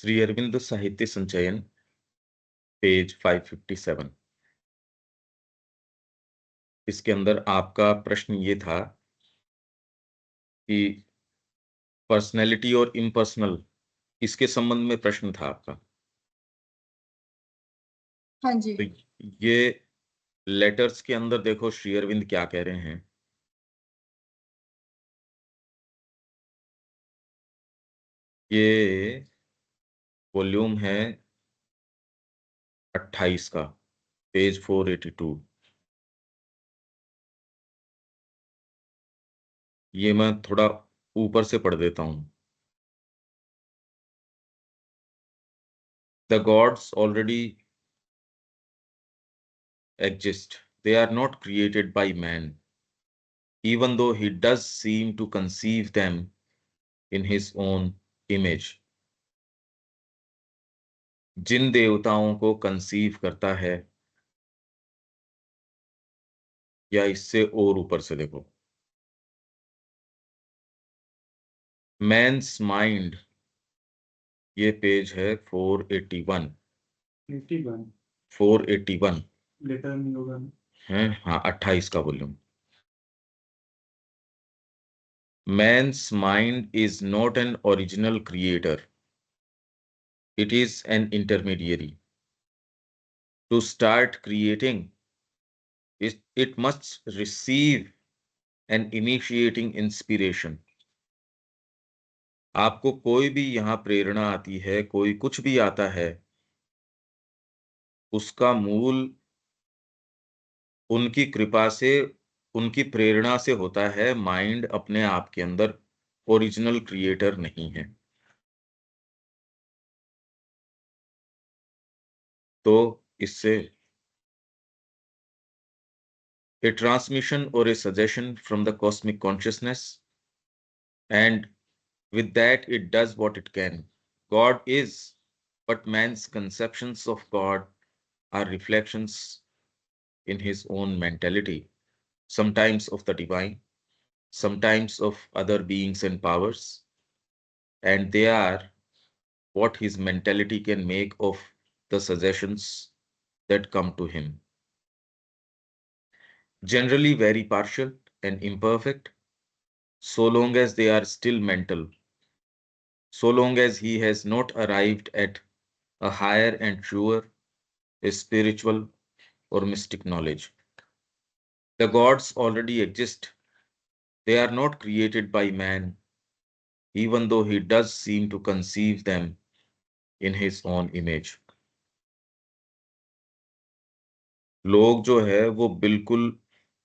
श्री अरविंद साहित्य संचयन पेज 557। इसके अंदर आपका प्रश्न ये था कि पर्सनैलिटी और इम्पर्सनल, इसके संबंध में प्रश्न था आपका। हाँ जी। तो ये लेटर्स के अंदर देखो श्री अरविंद क्या कह रहे हैं। ये वॉल्यूम है 28 का, पेज 482। ये मैं थोड़ा ऊपर से पढ़ देता हूं। The gods already exist. They are not created by man, even though he does seem to conceive them in his own image. जिन देवताओं को कंसीव करता है, या इससे और ऊपर से देखो, मैन्स माइंड, ये पेज है 481। 481 लेटर नहीं होगा है, हाँ 28 का volume. Man's mind is not an original creator. It is an intermediary. To start creating, it must receive an initiating inspiration. आपको कोई भी यहाँ प्रेरणा आती है, कोई कुछ भी आता है, उसका मूल उनकी कृपा से, उनकी प्रेरणा से होता है। माइंड अपने आप के अंदर ओरिजिनल क्रिएटर नहीं है। तो इससे a transmission or a suggestion from the cosmic consciousness, and with that it does what it can. God is, but man's conceptions of God are reflections in his own mentality, sometimes of the divine, sometimes of other beings and powers, and they are what his mentality can make of the suggestions that come to him. Generally very partial and imperfect, so long as they are still mental, so long as he has not arrived at a higher and truer spiritual or mystic knowledge. The gods already exist. They are not created by man, even though he does seem to conceive them in his own image. लोग जो है वो बिल्कुल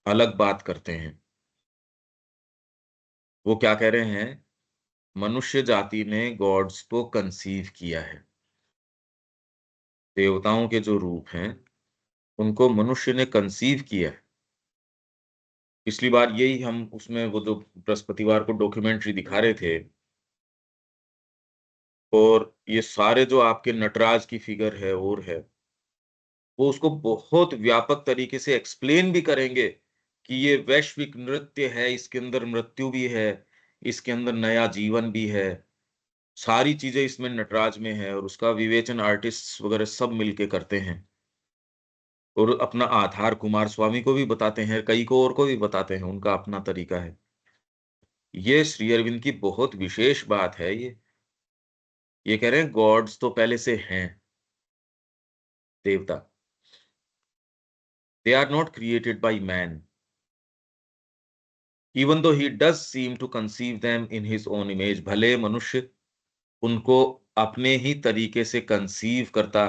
अलग बात करते हैं। वो क्या कह रहे हैं? मनुष्य जाति ने गॉड्स को कंसीव किया है। देवताओं के जो रूप हैं उनको मनुष्य ने कंसीव किया है। पिछली बार यही हम उसमें वो जो बृहस्पतिवार को डॉक्यूमेंट्री दिखा रहे थे, और ये सारे जो आपके नटराज की फिगर है और है, वो उसको बहुत व्यापक तरीके से एक्सप्लेन भी करेंगे कि ये वैश्विक नृत्य है, इसके अंदर मृत्यु भी है, इसके अंदर नया जीवन भी है, सारी चीजें इसमें नटराज में है, और उसका विवेचन आर्टिस्ट वगैरह सब मिलके करते हैं। और अपना आधार कुमार स्वामी को भी बताते हैं, कई को और को भी बताते हैं, उनका अपना तरीका है। ये श्री अरविंद की बहुत विशेष बात है। ये कह रहे हैं गॉड्स तो पहले से हैं, देवता। They are not created by man, even though he does seem to conceive them in his own image. भले मनुष्य उनको अपने ही तरीके से कंसीव करता,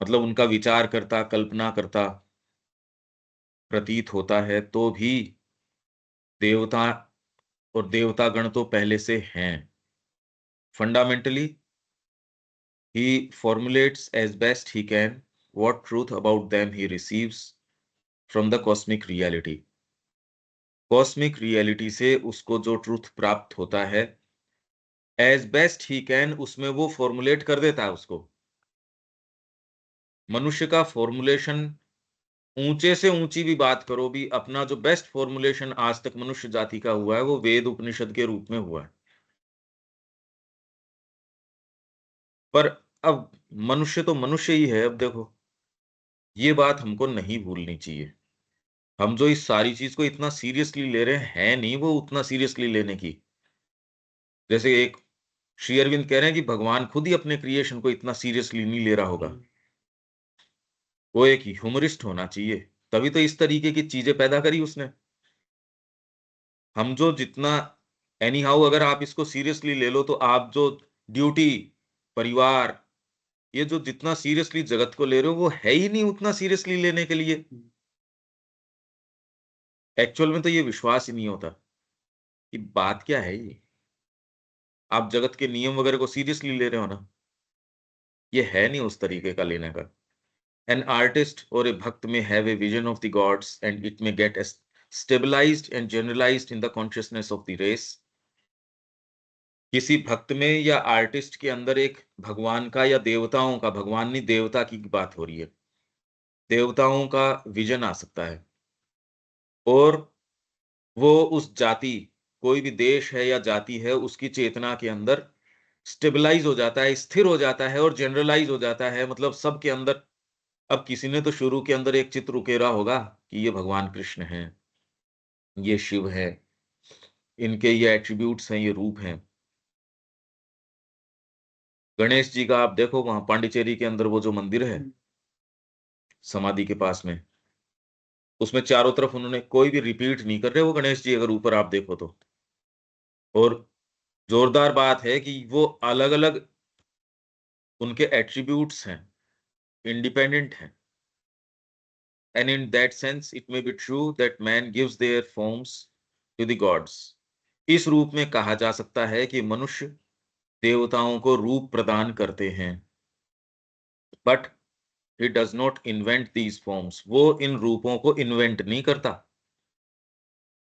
मतलब उनका विचार करता, कल्पना करता प्रतीत होता है, तो भी देवता और देवतागण तो पहले से हैं। Fundamentally he formulates as best he can what truth about them he receives from the cosmic reality. Cosmic reality से उसको जो ट्रूथ प्राप्त होता है, एज बेस्ट ही कैन, उसमें वो फॉर्मुलेट कर देता है उसको। मनुष्य का फॉर्मुलेशन, ऊंचे से ऊंची भी बात करो, भी अपना जो बेस्ट फॉर्मुलेशन आज तक मनुष्य जाति का हुआ है वो वेद उपनिषद के रूप में हुआ है। पर अब मनुष्य तो मनुष्य ही है। अब देखो, ये बात हमको नहीं भूलनी चाहिए। हम जो इस सारी चीज को इतना सीरियसली ले रहे हैं नहीं वो उतना सीरियसली लेने की। जैसे एक श्री अरविंद कह रहे हैं कि भगवान खुद ही अपने क्रिएशन को इतना सीरियसली नहीं ले रहा होगा। वो एक ह्यूमरिस्ट होना चाहिए, तभी तो इस तरीके की चीजें पैदा करी उसने। हम जो जितना एनी हाउ अगर आप इसको सीरियसली ले लो तो आप जो ड्यूटी, परिवार, ये जो जितना सीरियसली जगत को ले रहे हो वो है ही नहीं उतना सीरियसली लेने के लिए। एक्चुअल में तो ये विश्वास ही नहीं होता कि बात क्या है ये। आप जगत के नियम वगैरह को सीरियसली ले रहे हो ना, ये है नहीं उस तरीके का लेने का। एन आर्टिस्ट और a bhakta may have a vision of the gods and it may get stabilised and generalised in the consciousness of the race. किसी भक्त में या आर्टिस्ट के अंदर एक भगवान का या देवताओं का, भगवान नहीं देवता की बात हो रही है, देवताओं का विजन आ सकता है। और वो उस जाति, कोई भी देश है या जाति है, उसकी चेतना के अंदर स्टेबलाइज हो जाता है, स्थिर हो जाता है और जनरलाइज हो जाता है। मतलब सबके अंदर, अब किसी ने तो शुरू के अंदर एक चित्र उकेरा होगा कि ये भगवान कृष्ण हैं, ये शिव है, इनके ये एट्रीब्यूट्स हैं, ये रूप हैं। गणेश जी का आप देखो वहां पांडिचेरी के अंदर वो जो मंदिर है समाधि के पास में, उसमें चारों तरफ उन्होंने कोई भी रिपीट नहीं कर रहे वो गणेश जी, अगर ऊपर आप देखो तो। और जोरदार बात है कि वो अलग अलग उनके एट्रीब्यूट्स हैं, इंडिपेंडेंट हैं। And in that sense it may be true that man gives their forms to the gods. इस रूप में कहा जा सकता है कि मनुष्य देवताओं को रूप प्रदान करते हैं, but he does not invent these forms. वो इन रूपों को इन्वेंट नहीं करता,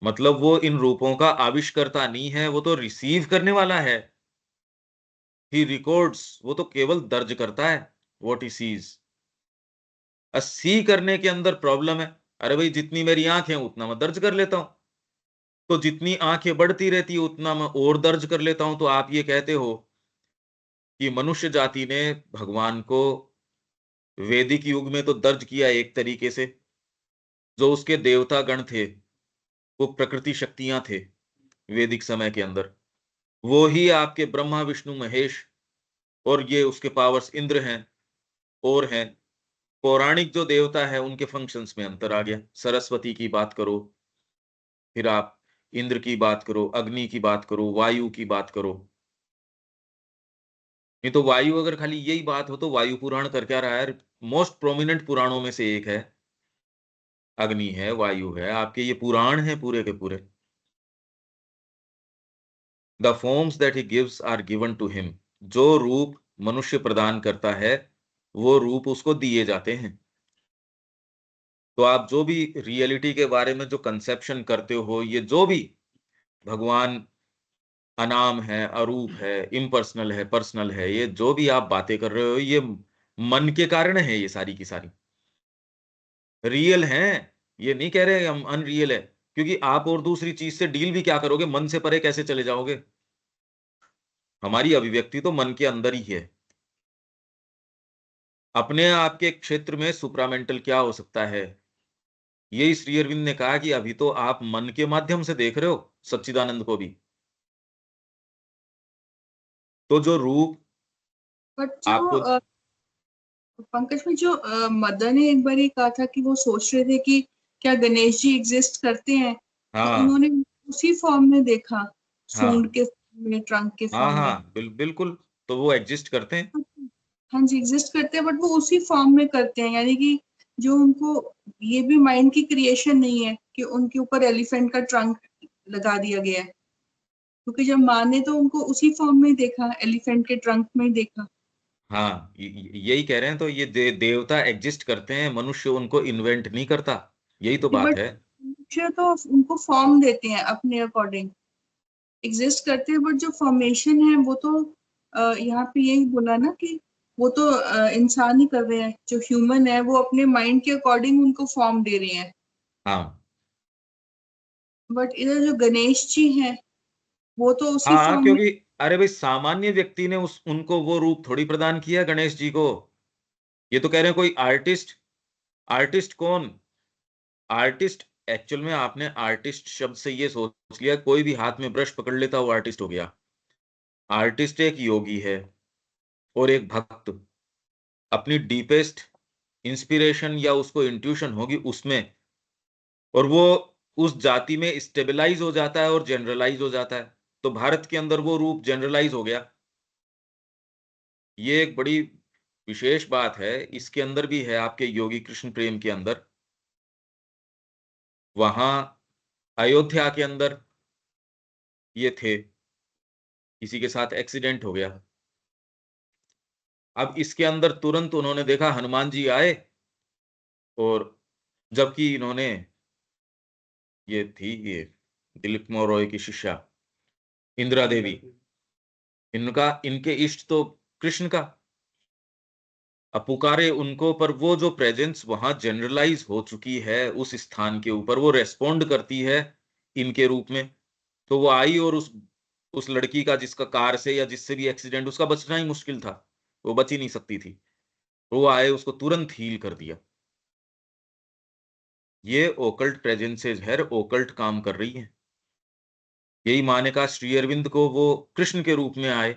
मतलब वो इन रूपों का आविष्कर्ता नहीं है, वो तो रिसीव करने वाला है। ही रिकॉर्ड्स, वो तो केवल दर्ज करता है व्हाट ही सीज। सी करने के अंदर प्रॉब्लम है। अरे भाई जितनी मेरी आंखें उतना मैं दर्ज कर लेता हूं, तो जितनी आंखें बढ़ती रहती है उतना मैं और दर्ज कर लेता हूं। तो आप ये कहते हो कि मनुष्य जाति ने भगवान को वैदिक युग में तो दर्ज किया एक तरीके से, जो उसके देवता गण थे वो प्रकृति शक्तियां थे वैदिक समय के अंदर, वो ही आपके ब्रह्मा विष्णु महेश, और ये उसके पावर्स इंद्र हैं और हैं। पौराणिक जो देवता है उनके फंक्शंस में अंतर आ गया। सरस्वती की बात करो, फिर आप इंद्र की बात करो, अग्नि की बात करो, वायु की बात करो। नहीं तो वायु अगर खाली यही बात हो तो वायु पुराण कर क्या रहा है? मोस्ट प्रोमिनेंट पुराणों में से एक है, अग्नि है, वायु है, आपके ये पुराण है पूरे के पूरे। The forms that he gives are given to him. जो रूप मनुष्य प्रदान करता है वो रूप उसको दिए जाते हैं। तो आप जो भी रियलिटी के बारे में जो कंसेप्शन करते हो, ये जो भी भगवान अनाम है, अरूप है, इम्पर्सनल है, पर्सनल है, ये जो भी आप बातें कर रहे हो ये मन के कारण है, ये सारी की सारी रियल हैं। ये नहीं कह रहे हम अनरियल है, क्योंकि आप और दूसरी चीज से डील भी क्या करोगे, मन से परे कैसे चले जाओगे? हमारी अभिव्यक्ति तो मन के अंदर ही है। अपने आप के क्षेत्र में सुप्रामेंटल क्या हो सकता है? यही श्री अरविंद ने कहा कि अभी तो आप मन के माध्यम से देख रहे हो सच्चिदानंद को भी। तो जो रूप बट जो आपको, पंकज में जो मदन ने एक बार ये कहा था कि वो सोच रहे थे कि क्या गणेश जी एग्जिस्ट करते हैं, तो हाँ उन्होंने उसी फॉर्म में देखा, सूंड हाँ के form में, ट्रंक के हाँ फॉर्म में। हाँ, बिल्कुल। तो वो एग्जिस्ट करते हैं। हाँ जी, एग्जिस्ट करते हैं, बट वो उसी फॉर्म में करते हैं, यानी कि जो उनको ये भी माइंड की क्रिएशन नहीं है कि उनके ऊपर एलिफेंट का ट्रंक लगा दिया गया है, क्योंकि जब माँ ने तो उनको उसी फॉर्म में ही देखा, एलिफेंट के ट्रंक में ही देखा। हाँ, यही कह रहे हैं। तो ये देवता एग्जिस्ट करते हैं, मनुष्य उनको इन्वेंट नहीं करता। यही तो बात बट है। मनुष्य तो उनको फॉर्म देते हैं अपने अकॉर्डिंग, एग्जिस्ट करते हैं, बट जो फॉर्मेशन है वो तो यहाँ पे यही बोला ना कि वो तो इंसान ही कर रहे हैं, जो ह्यूमन है वो अपने माइंड के अकॉर्डिंग उनको फॉर्म दे रहे हैं। हाँ बट इधर जो गणेश जी हैं वो तो उसी हाँ, फॉर्म में। क्योंकि अरे भाई, सामान्य व्यक्ति ने उनको वो रूप थोड़ी प्रदान किया गणेश जी को। ये तो कह रहे हैं कोई आर्टिस्ट। आर्टिस्ट कौन? आर्टिस्ट, एक्चुअल में आपने आर्टिस्ट शब्द से ये सोच लिया कोई भी हाथ में ब्रश पकड़ लेता वो आर्टिस्ट हो गया। आर्टिस्ट एक योगी है और एक भक्त, अपनी डीपेस्ट इंस्पिरेशन या उसको इंट्यूशन होगी उसमें, और वो उस जाति में स्टेबलाइज हो जाता है और जनरलाइज हो जाता है। तो भारत के अंदर वो रूप जनरलाइज हो गया। ये एक बड़ी विशेष बात है, इसके अंदर भी है आपके योगी कृष्ण प्रेम के अंदर। वहां अयोध्या के अंदर ये थे, किसी के साथ एक्सीडेंट हो गया। अब इसके अंदर तुरंत उन्होंने देखा हनुमान जी आए, और जबकि इन्होंने, ये थी ये दिलीप रॉय की शिष्या इंदिरा देवी, इनका इनके इष्ट तो कृष्ण का। अब पुकारे उनको, पर वो जो प्रेजेंस वहां जनरलाइज हो चुकी है उस स्थान के ऊपर, वो रेस्पोंड करती है इनके रूप में। तो वो आई और उस लड़की का, जिसका कार से या जिससे भी एक्सीडेंट, उसका बचना ही मुश्किल था, वो बच ही नहीं सकती थी। वो आए, उसको तुरंत हील कर दिया। ये ओकल्ट प्रेजेंसेज है, ओकल्ट काम कर रही है। यही माने का श्री अरविंद को वो कृष्ण के रूप में आए।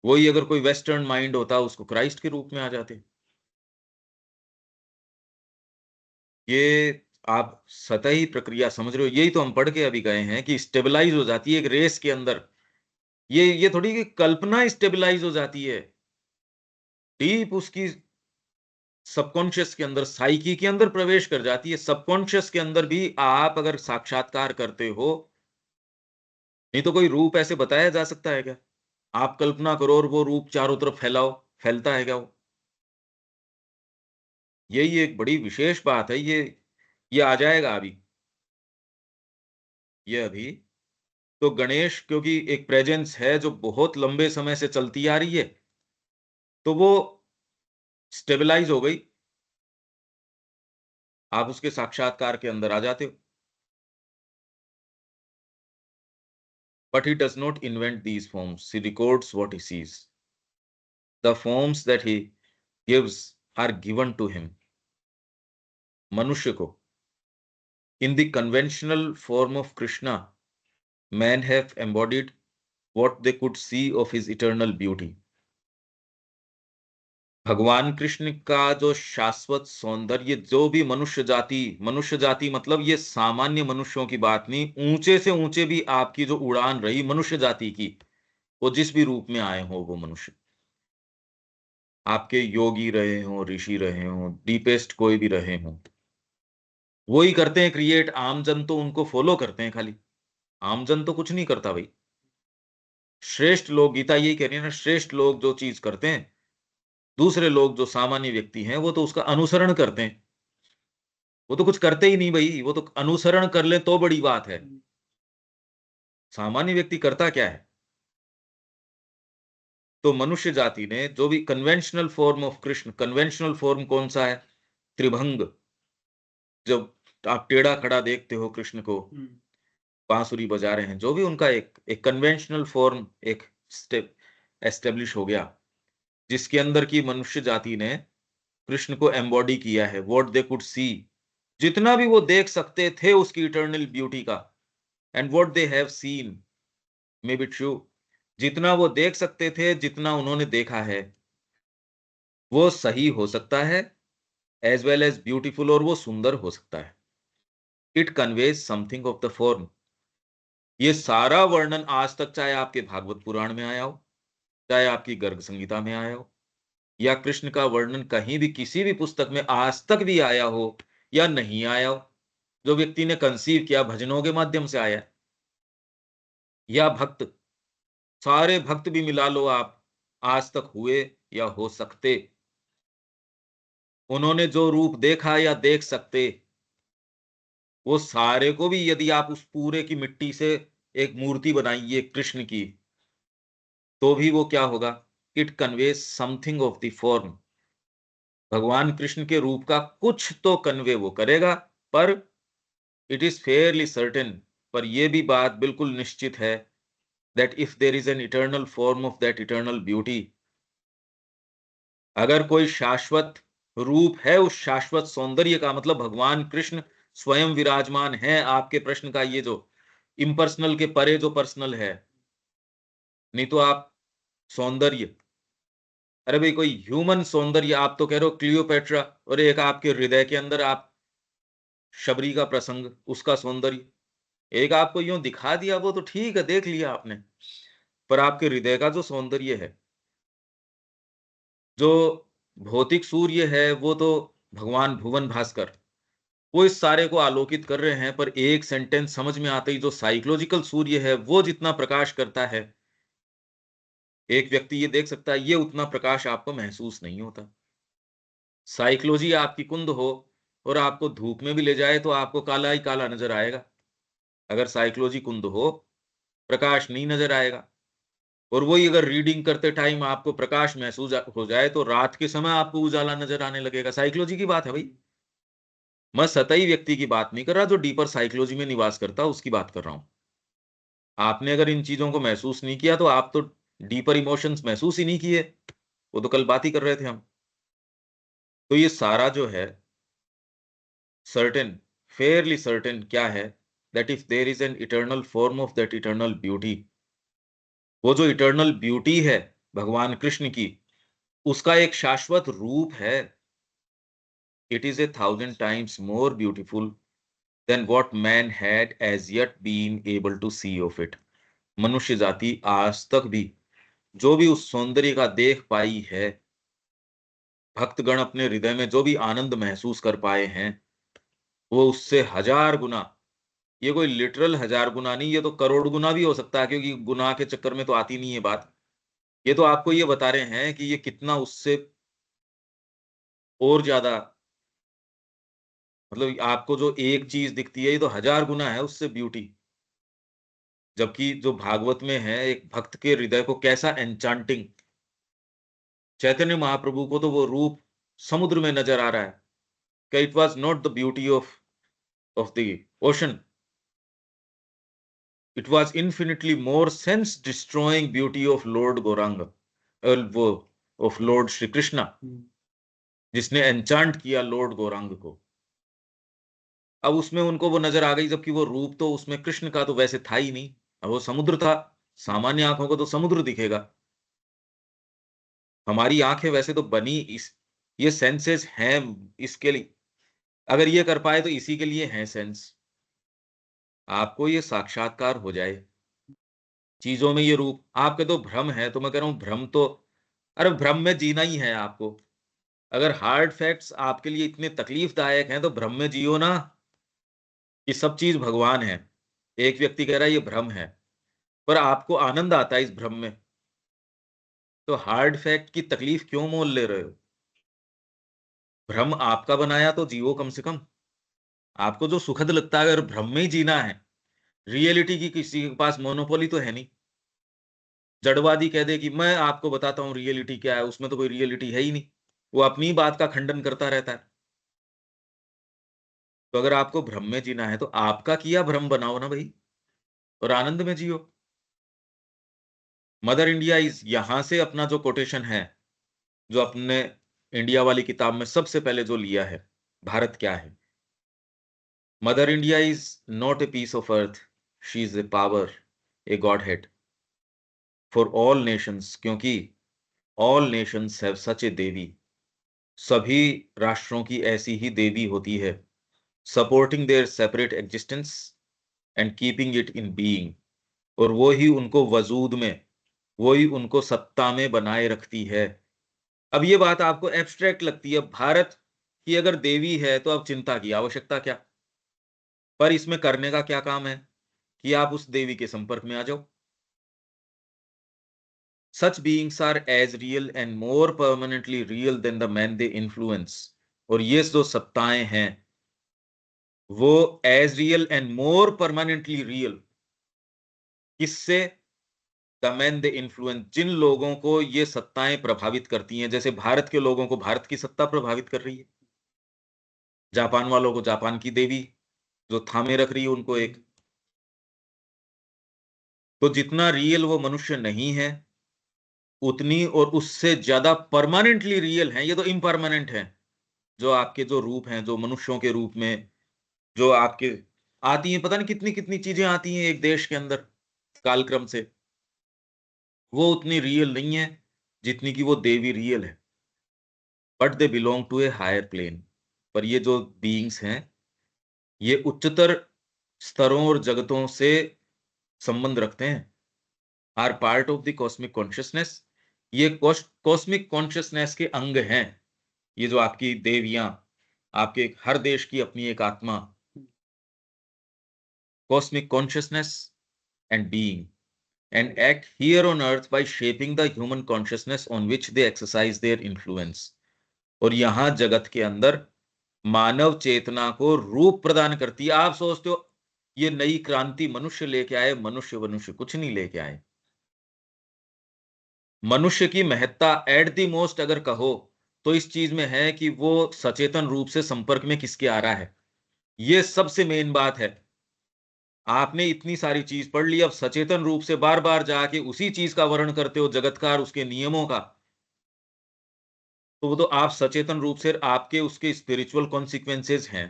वही अगर कोई वेस्टर्न माइंड होता उसको क्राइस्ट के रूप में आ जाते। ये आप सतही प्रक्रिया समझ रहे हो, यही तो हम पढ़ के अभी गए हैं कि स्टेबलाइज हो जाती है एक रेस के अंदर। ये थोड़ी कि कल्पना स्टेबलाइज हो जाती है, डीप उसकी सबकॉन्शियस के अंदर, साइकी के अंदर प्रवेश कर जाती है। सबकॉन्शियस के अंदर भी आप अगर साक्षात्कार करते हो, नहीं तो कोई रूप ऐसे बताया जा सकता है क्या? आप कल्पना करो और वो रूप चारों तरफ फैलाओ, फैलता है क्या वो? यही एक बड़ी विशेष बात है। ये आ जाएगा अभी, ये अभी। तो गणेश क्योंकि एक प्रेजेंस है जो बहुत लंबे समय से चलती आ रही है, तो वो स्टेबलाइज हो गई, आप उसके साक्षात्कार के अंदर आ जाते हो। But he does not invent these forms, he records what he sees. The forms that he gives are given to him, मनुष्य को। In the conventional form of Krishna, man have embodied what they could see of his eternal beauty। भगवान कृष्ण का जो शाश्वत सौंदर्य, जो भी मनुष्य जाति मतलब ये सामान्य मनुष्यों की बात नहीं, ऊंचे से ऊंचे भी आपकी जो उड़ान रही मनुष्य जाति की, वो जिस भी रूप में आए हो वो मनुष्य, आपके योगी रहे हो, ऋषि रहे हो, डीपेस्ट कोई भी रहे हो, वो ही करते हैं क्रिएट। आमजन तो उनको फॉलो करते हैं खाली, आमजन तो कुछ नहीं करता भाई। श्रेष्ठ लोग, गीता यही कह रही है ना, श्रेष्ठ लोग जो चीज करते हैं, दूसरे लोग जो सामान्य व्यक्ति हैं वो तो उसका अनुसरण करते हैं। वो तो कुछ करते ही नहीं भाई, वो तो अनुसरण कर ले तो बड़ी बात है। सामान्य व्यक्ति करता क्या है? तो मनुष्य जाति ने जो भी conventional form of Krishna, conventional form कौन सा है? त्रिभंग। जब आप टेढ़ा खड़ा देखते हो कृष्ण को, बांसुरी बजा रहे हैं, जो भी उनका एक एक कन्वेंशनल फॉर्म, एक स्टेप एस्टेब्लिश हो गया, जिसके अंदर की मनुष्य जाति ने कृष्ण को एम्बॉडी किया है। व्हाट दे कुड सी, जितना भी वो देख सकते थे उसकी इटर्नल ब्यूटी का, and what they have seen may be true, जितना वो देख सकते थे, जितना उन्होंने देखा है, वो सही हो सकता है, एज वेल एज ब्यूटीफुल, और वो सुंदर हो सकता है। It conveys something of the form. ये सारा वर्णन आज तक, चाहे आपके भागवत पुराण में आया हो, चाहे आपकी गर्ग संहिता में आया हो, या कृष्ण का वर्णन कहीं भी किसी भी पुस्तक में आज तक भी आया हो या नहीं आया हो, जो व्यक्ति ने कंसीव किया भजनों के माध्यम से आया है, या भक्त, सारे भक्त भी मिला लो आप, आज तक हुए या हो सकते, उन्होंने जो रूप देखा या देख सकते, वो सारे को भी यदि आप उस पूरे की मिट्टी से एक मूर्ति बनाइए कृष्ण की, तो भी वो क्या होगा? It conveys something of the form. भगवान कृष्ण के रूप का कुछ तो कन्वे वो करेगा, पर इट इज फेयरली सर्टेन, पर यह भी बात बिल्कुल निश्चित है that if there is an eternal form of that eternal beauty, अगर कोई शाश्वत रूप है उस शाश्वत सौंदर्य का, मतलब भगवान कृष्ण स्वयं विराजमान है, आपके प्रश्न का ये जो इम्पर्सनल के परे जो पर्सनल है, नहीं तो आप सौंदर्य, अरे भाई कोई ह्यूमन सौंदर्य, आप तो कह रहे हो क्लियोपेट्रा, और एक आपके हृदय के अंदर आप शबरी का प्रसंग, उसका सौंदर्य, एक आपको यूं दिखा दिया वो तो ठीक है, देख लिया आपने, पर आपके हृदय का जो सौंदर्य है, जो भौतिक सूर्य है, वो तो भगवान भुवन भास्कर, वो इस सारे को आलोकित कर रहे हैं, पर एक सेंटेंस समझ में आते ही जो साइकोलॉजिकल सूर्य है वो जितना प्रकाश करता है, एक व्यक्ति ये देख सकता है, ये उतना प्रकाश आपको महसूस नहीं होता। साइकोलॉजी आपकी कुंद हो और आपको धूप में भी ले जाए तो आपको काला ही काला नजर आएगा। अगर साइकोलॉजी कुंद हो, प्रकाश नहीं नजर आएगा। और वही अगर रीडिंग करते टाइम आपको प्रकाश महसूस हो जाए तो रात के समय आपको उजाला नजर आने लगेगा। साइकोलॉजी की बात है भाई, मैं सतही व्यक्ति की बात नहीं कर रहा, जो डीपर साइकोलॉजी में निवास करता उसकी बात कर रहा हूं। आपने अगर इन चीजों को महसूस नहीं किया तो आप तो डीपर इमोशंस महसूस ही नहीं किए, वो तो कल बात ही कर रहे थे हम। तो ये सारा जो है सर्टेन, फेयरली सर्टेन क्या है, that if there is an eternal form of that eternal beauty, वो जो इटर्नल ब्यूटी है भगवान कृष्ण की, उसका एक शाश्वत रूप है, it is 1,000 times more beautiful than what man had as yet been able to see of it। मनुष्य जाति आज तक भी जो भी उस सौंदर्य का देख पाई है, भक्तगण अपने हृदय में जो भी आनंद महसूस कर पाए हैं, वो उससे 1000 गुना, ये कोई लिटरल 1000 गुना नहीं, ये तो करोड़ गुना भी हो सकता है, क्योंकि गुना के चक्कर में तो आती नहीं है बात। ये तो आपको ये बता रहे हैं कि ये कितना उससे और ज्यादा, मतलब आपको जो एक चीज दिखती है ये तो 1000 गुना है उससे ब्यूटी। जबकि जो भागवत में है, एक भक्त के हृदय को कैसा एन्चांटिंग, चैतन्य महाप्रभु को तो वो रूप समुद्र में नजर आ रहा है कि it was not the beauty of the ocean, it was infinitely more sense destroying beauty of Lord Gaurang, वो ऑफ लॉर्ड श्री कृष्णा, जिसने एन्चांट किया लॉर्ड गौरांग को। अब उसमें उनको वो नजर आ गई, जबकि वो रूप तो उसमें कृष्ण का तो वैसे था ही नहीं, अब वो समुद्र था। सामान्य आंखों को तो समुद्र दिखेगा, हमारी आंखें वैसे तो बनी इस, ये सेंसेस हैं इसके लिए, अगर ये कर पाए तो इसी के लिए हैं सेंस। आपको ये साक्षात्कार हो जाए चीजों में, ये रूप आपके तो भ्रम है, तो मैं कह रहा हूं भ्रम तो, अरे भ्रम में जीना ही है आपको। अगर हार्ड फैक्ट्स आपके लिए इतने तकलीफदायक हैं तो भ्रम में जियो ना कि सब चीज भगवान है। एक व्यक्ति कह रहा है ये भ्रम है, पर आपको आनंद आता है इस भ्रम में, तो हार्ड फैक्ट की तकलीफ क्यों मोल ले रहे हो? भ्रम आपका बनाया तो जियो कम से कम। आपको जो सुखद लगता है, अगर भ्रम में ही जीना है, रियलिटी की किसी के पास मोनोपोली तो है नहीं। जड़वादी कह दे कि मैं आपको बताता हूं रियलिटी क्या है, उसमें तो कोई रियलिटी है ही नहीं, वो अपनी बात का खंडन करता रहता है। तो अगर आपको भ्रम में जीना है तो आपका किया भ्रम बनाओ ना भाई, और आनंद में जियो। मदर इंडिया इज, यहां से अपना जो कोटेशन है, जो अपने इंडिया वाली किताब में सबसे पहले जो लिया है, भारत क्या है, mother India is not a piece of earth, she is a power, a godhead for all nations, क्योंकि all nations have such a devi, सभी राष्ट्रों की ऐसी ही देवी होती है, supporting their separate existence and keeping it in being, और वो ही उनको वजूद में, वो ही उनको सत्ता में बनाए रखती है। अब ये बात आपको एब्स्ट्रैक्ट लगती है, भारत की अगर देवी है तो अब चिंता की आवश्यकता क्या, पर इसमें करने का क्या काम है कि आप उस देवी के संपर्क में आ जाओ। Such beings are as real and more permanently real than the men they influence। और ये जो सत्ताएं हैं वो as real and more permanently real, किससे? द मैन दे इन्फ्लुएंस, जिन लोगों को ये सत्ताएं प्रभावित करती हैं, जैसे भारत के लोगों को भारत की सत्ता प्रभावित कर रही है, जापान वालों को जापान की देवी जो थामे रख रही है उनको एक। तो जितना रियल वो मनुष्य नहीं है, उतनी और उससे ज्यादा परमानेंटली रियल है, ये तो इम्परमानेंट है। जो आपके जो रूप हैं, जो मनुष्यों के रूप में जो आपके आती हैं, पता नहीं कितनी कितनी चीजें आती हैं एक देश के अंदर कालक्रम से, वो उतनी रियल नहीं है जितनी कि वो देवी रियल है। But they belong to a higher plane. पर ये जो बीइंग्स हैं, ये उच्चतर स्तरों और जगतों से संबंध रखते हैं, are part of the cosmic consciousness. ये कॉस्मिक कॉन्शियसनेस के अंग हैं। ये जो आपकी देवियां, आपके हर देश की अपनी एक आत्मा, cosmic consciousness and being, and act here on earth by shaping the human consciousness on which they exercise their influence। और यहां जगत के अंदर मानव चेतना को रूप प्रदान करती है। आप सोचते हो ये नई क्रांति मनुष्य लेके आए, मनुष्य मनुष्य कुछ नहीं लेके आए। मनुष्य की महत्ता एट द मोस्ट अगर कहो तो इस चीज में है कि वो सचेतन रूप से संपर्क में किसके आ रहा है, ये सबसे मेन बात है। आपने इतनी सारी चीज पढ़ ली, अब सचेतन रूप से बार बार जाके उसी चीज का वर्णन करते हो, जगत का और उसके नियमों का, तो वो तो आप सचेतन रूप से आपके उसके स्पिरिचुअल कॉन्सिक्वेंसेज हैं,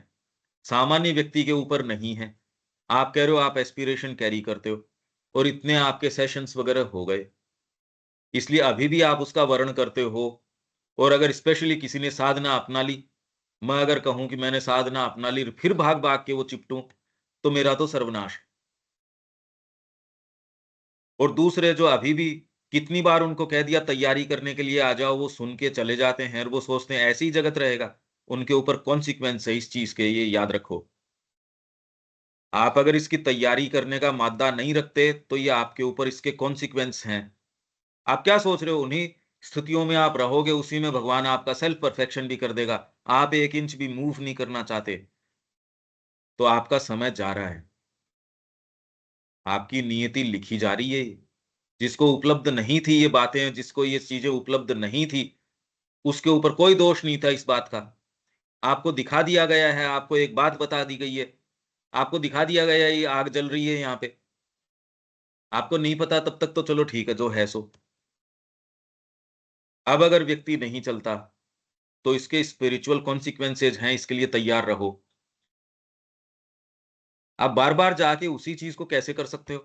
सामान्य व्यक्ति के ऊपर नहीं है। आप कह रहे हो आप एस्पिरेशन कैरी करते हो, और इतने आपके सेशंस वगैरह हो गए, इसलिए अभी भी आप उसका वर्णन करते हो। और अगर स्पेशली किसी ने साधना अपना ली, मैं अगर कहूं कि मैंने साधना अपना ली फिर भाग भाग के वो चिपटूं, तो मेरा तो सर्वनाश है। और दूसरे जो अभी भी कितनी बार उनको कह दिया तैयारी करने के लिए आ जाओ, वो सुन के चले जाते हैं और वो सोचते हैं ऐसे ही जगत रहेगा। उनके ऊपर कॉन्सिक्वेंस है इस चीज के, ये याद रखो। आप अगर इसकी तैयारी करने का मादा नहीं रखते तो ये आपके ऊपर इसके कॉन्सिक्वेंस हैं। आप क्या सोच रहे हो, उन्हीं स्थितियों में आप रहोगे, उसी में भगवान आपका सेल्फ परफेक्शन भी कर देगा। आप 1 इंच भी मूव नहीं करना चाहते, तो आपका समय जा रहा है, आपकी नियति लिखी जा रही है। जिसको उपलब्ध नहीं थी ये बातें, जिसको ये चीजें उपलब्ध नहीं थी, उसके ऊपर कोई दोष नहीं था इस बात का। आपको दिखा दिया गया है, आपको एक बात बता दी गई है, आपको दिखा दिया गया है ये आग जल रही है यहाँ पे। आपको नहीं पता तब तक तो चलो ठीक है, जो है सो। अब अगर व्यक्ति नहीं चलता तो इसके स्पिरिचुअल कॉन्सिक्वेंसेज हैं, इसके लिए तैयार रहो। आप बार बार जाके उसी चीज को कैसे कर सकते हो?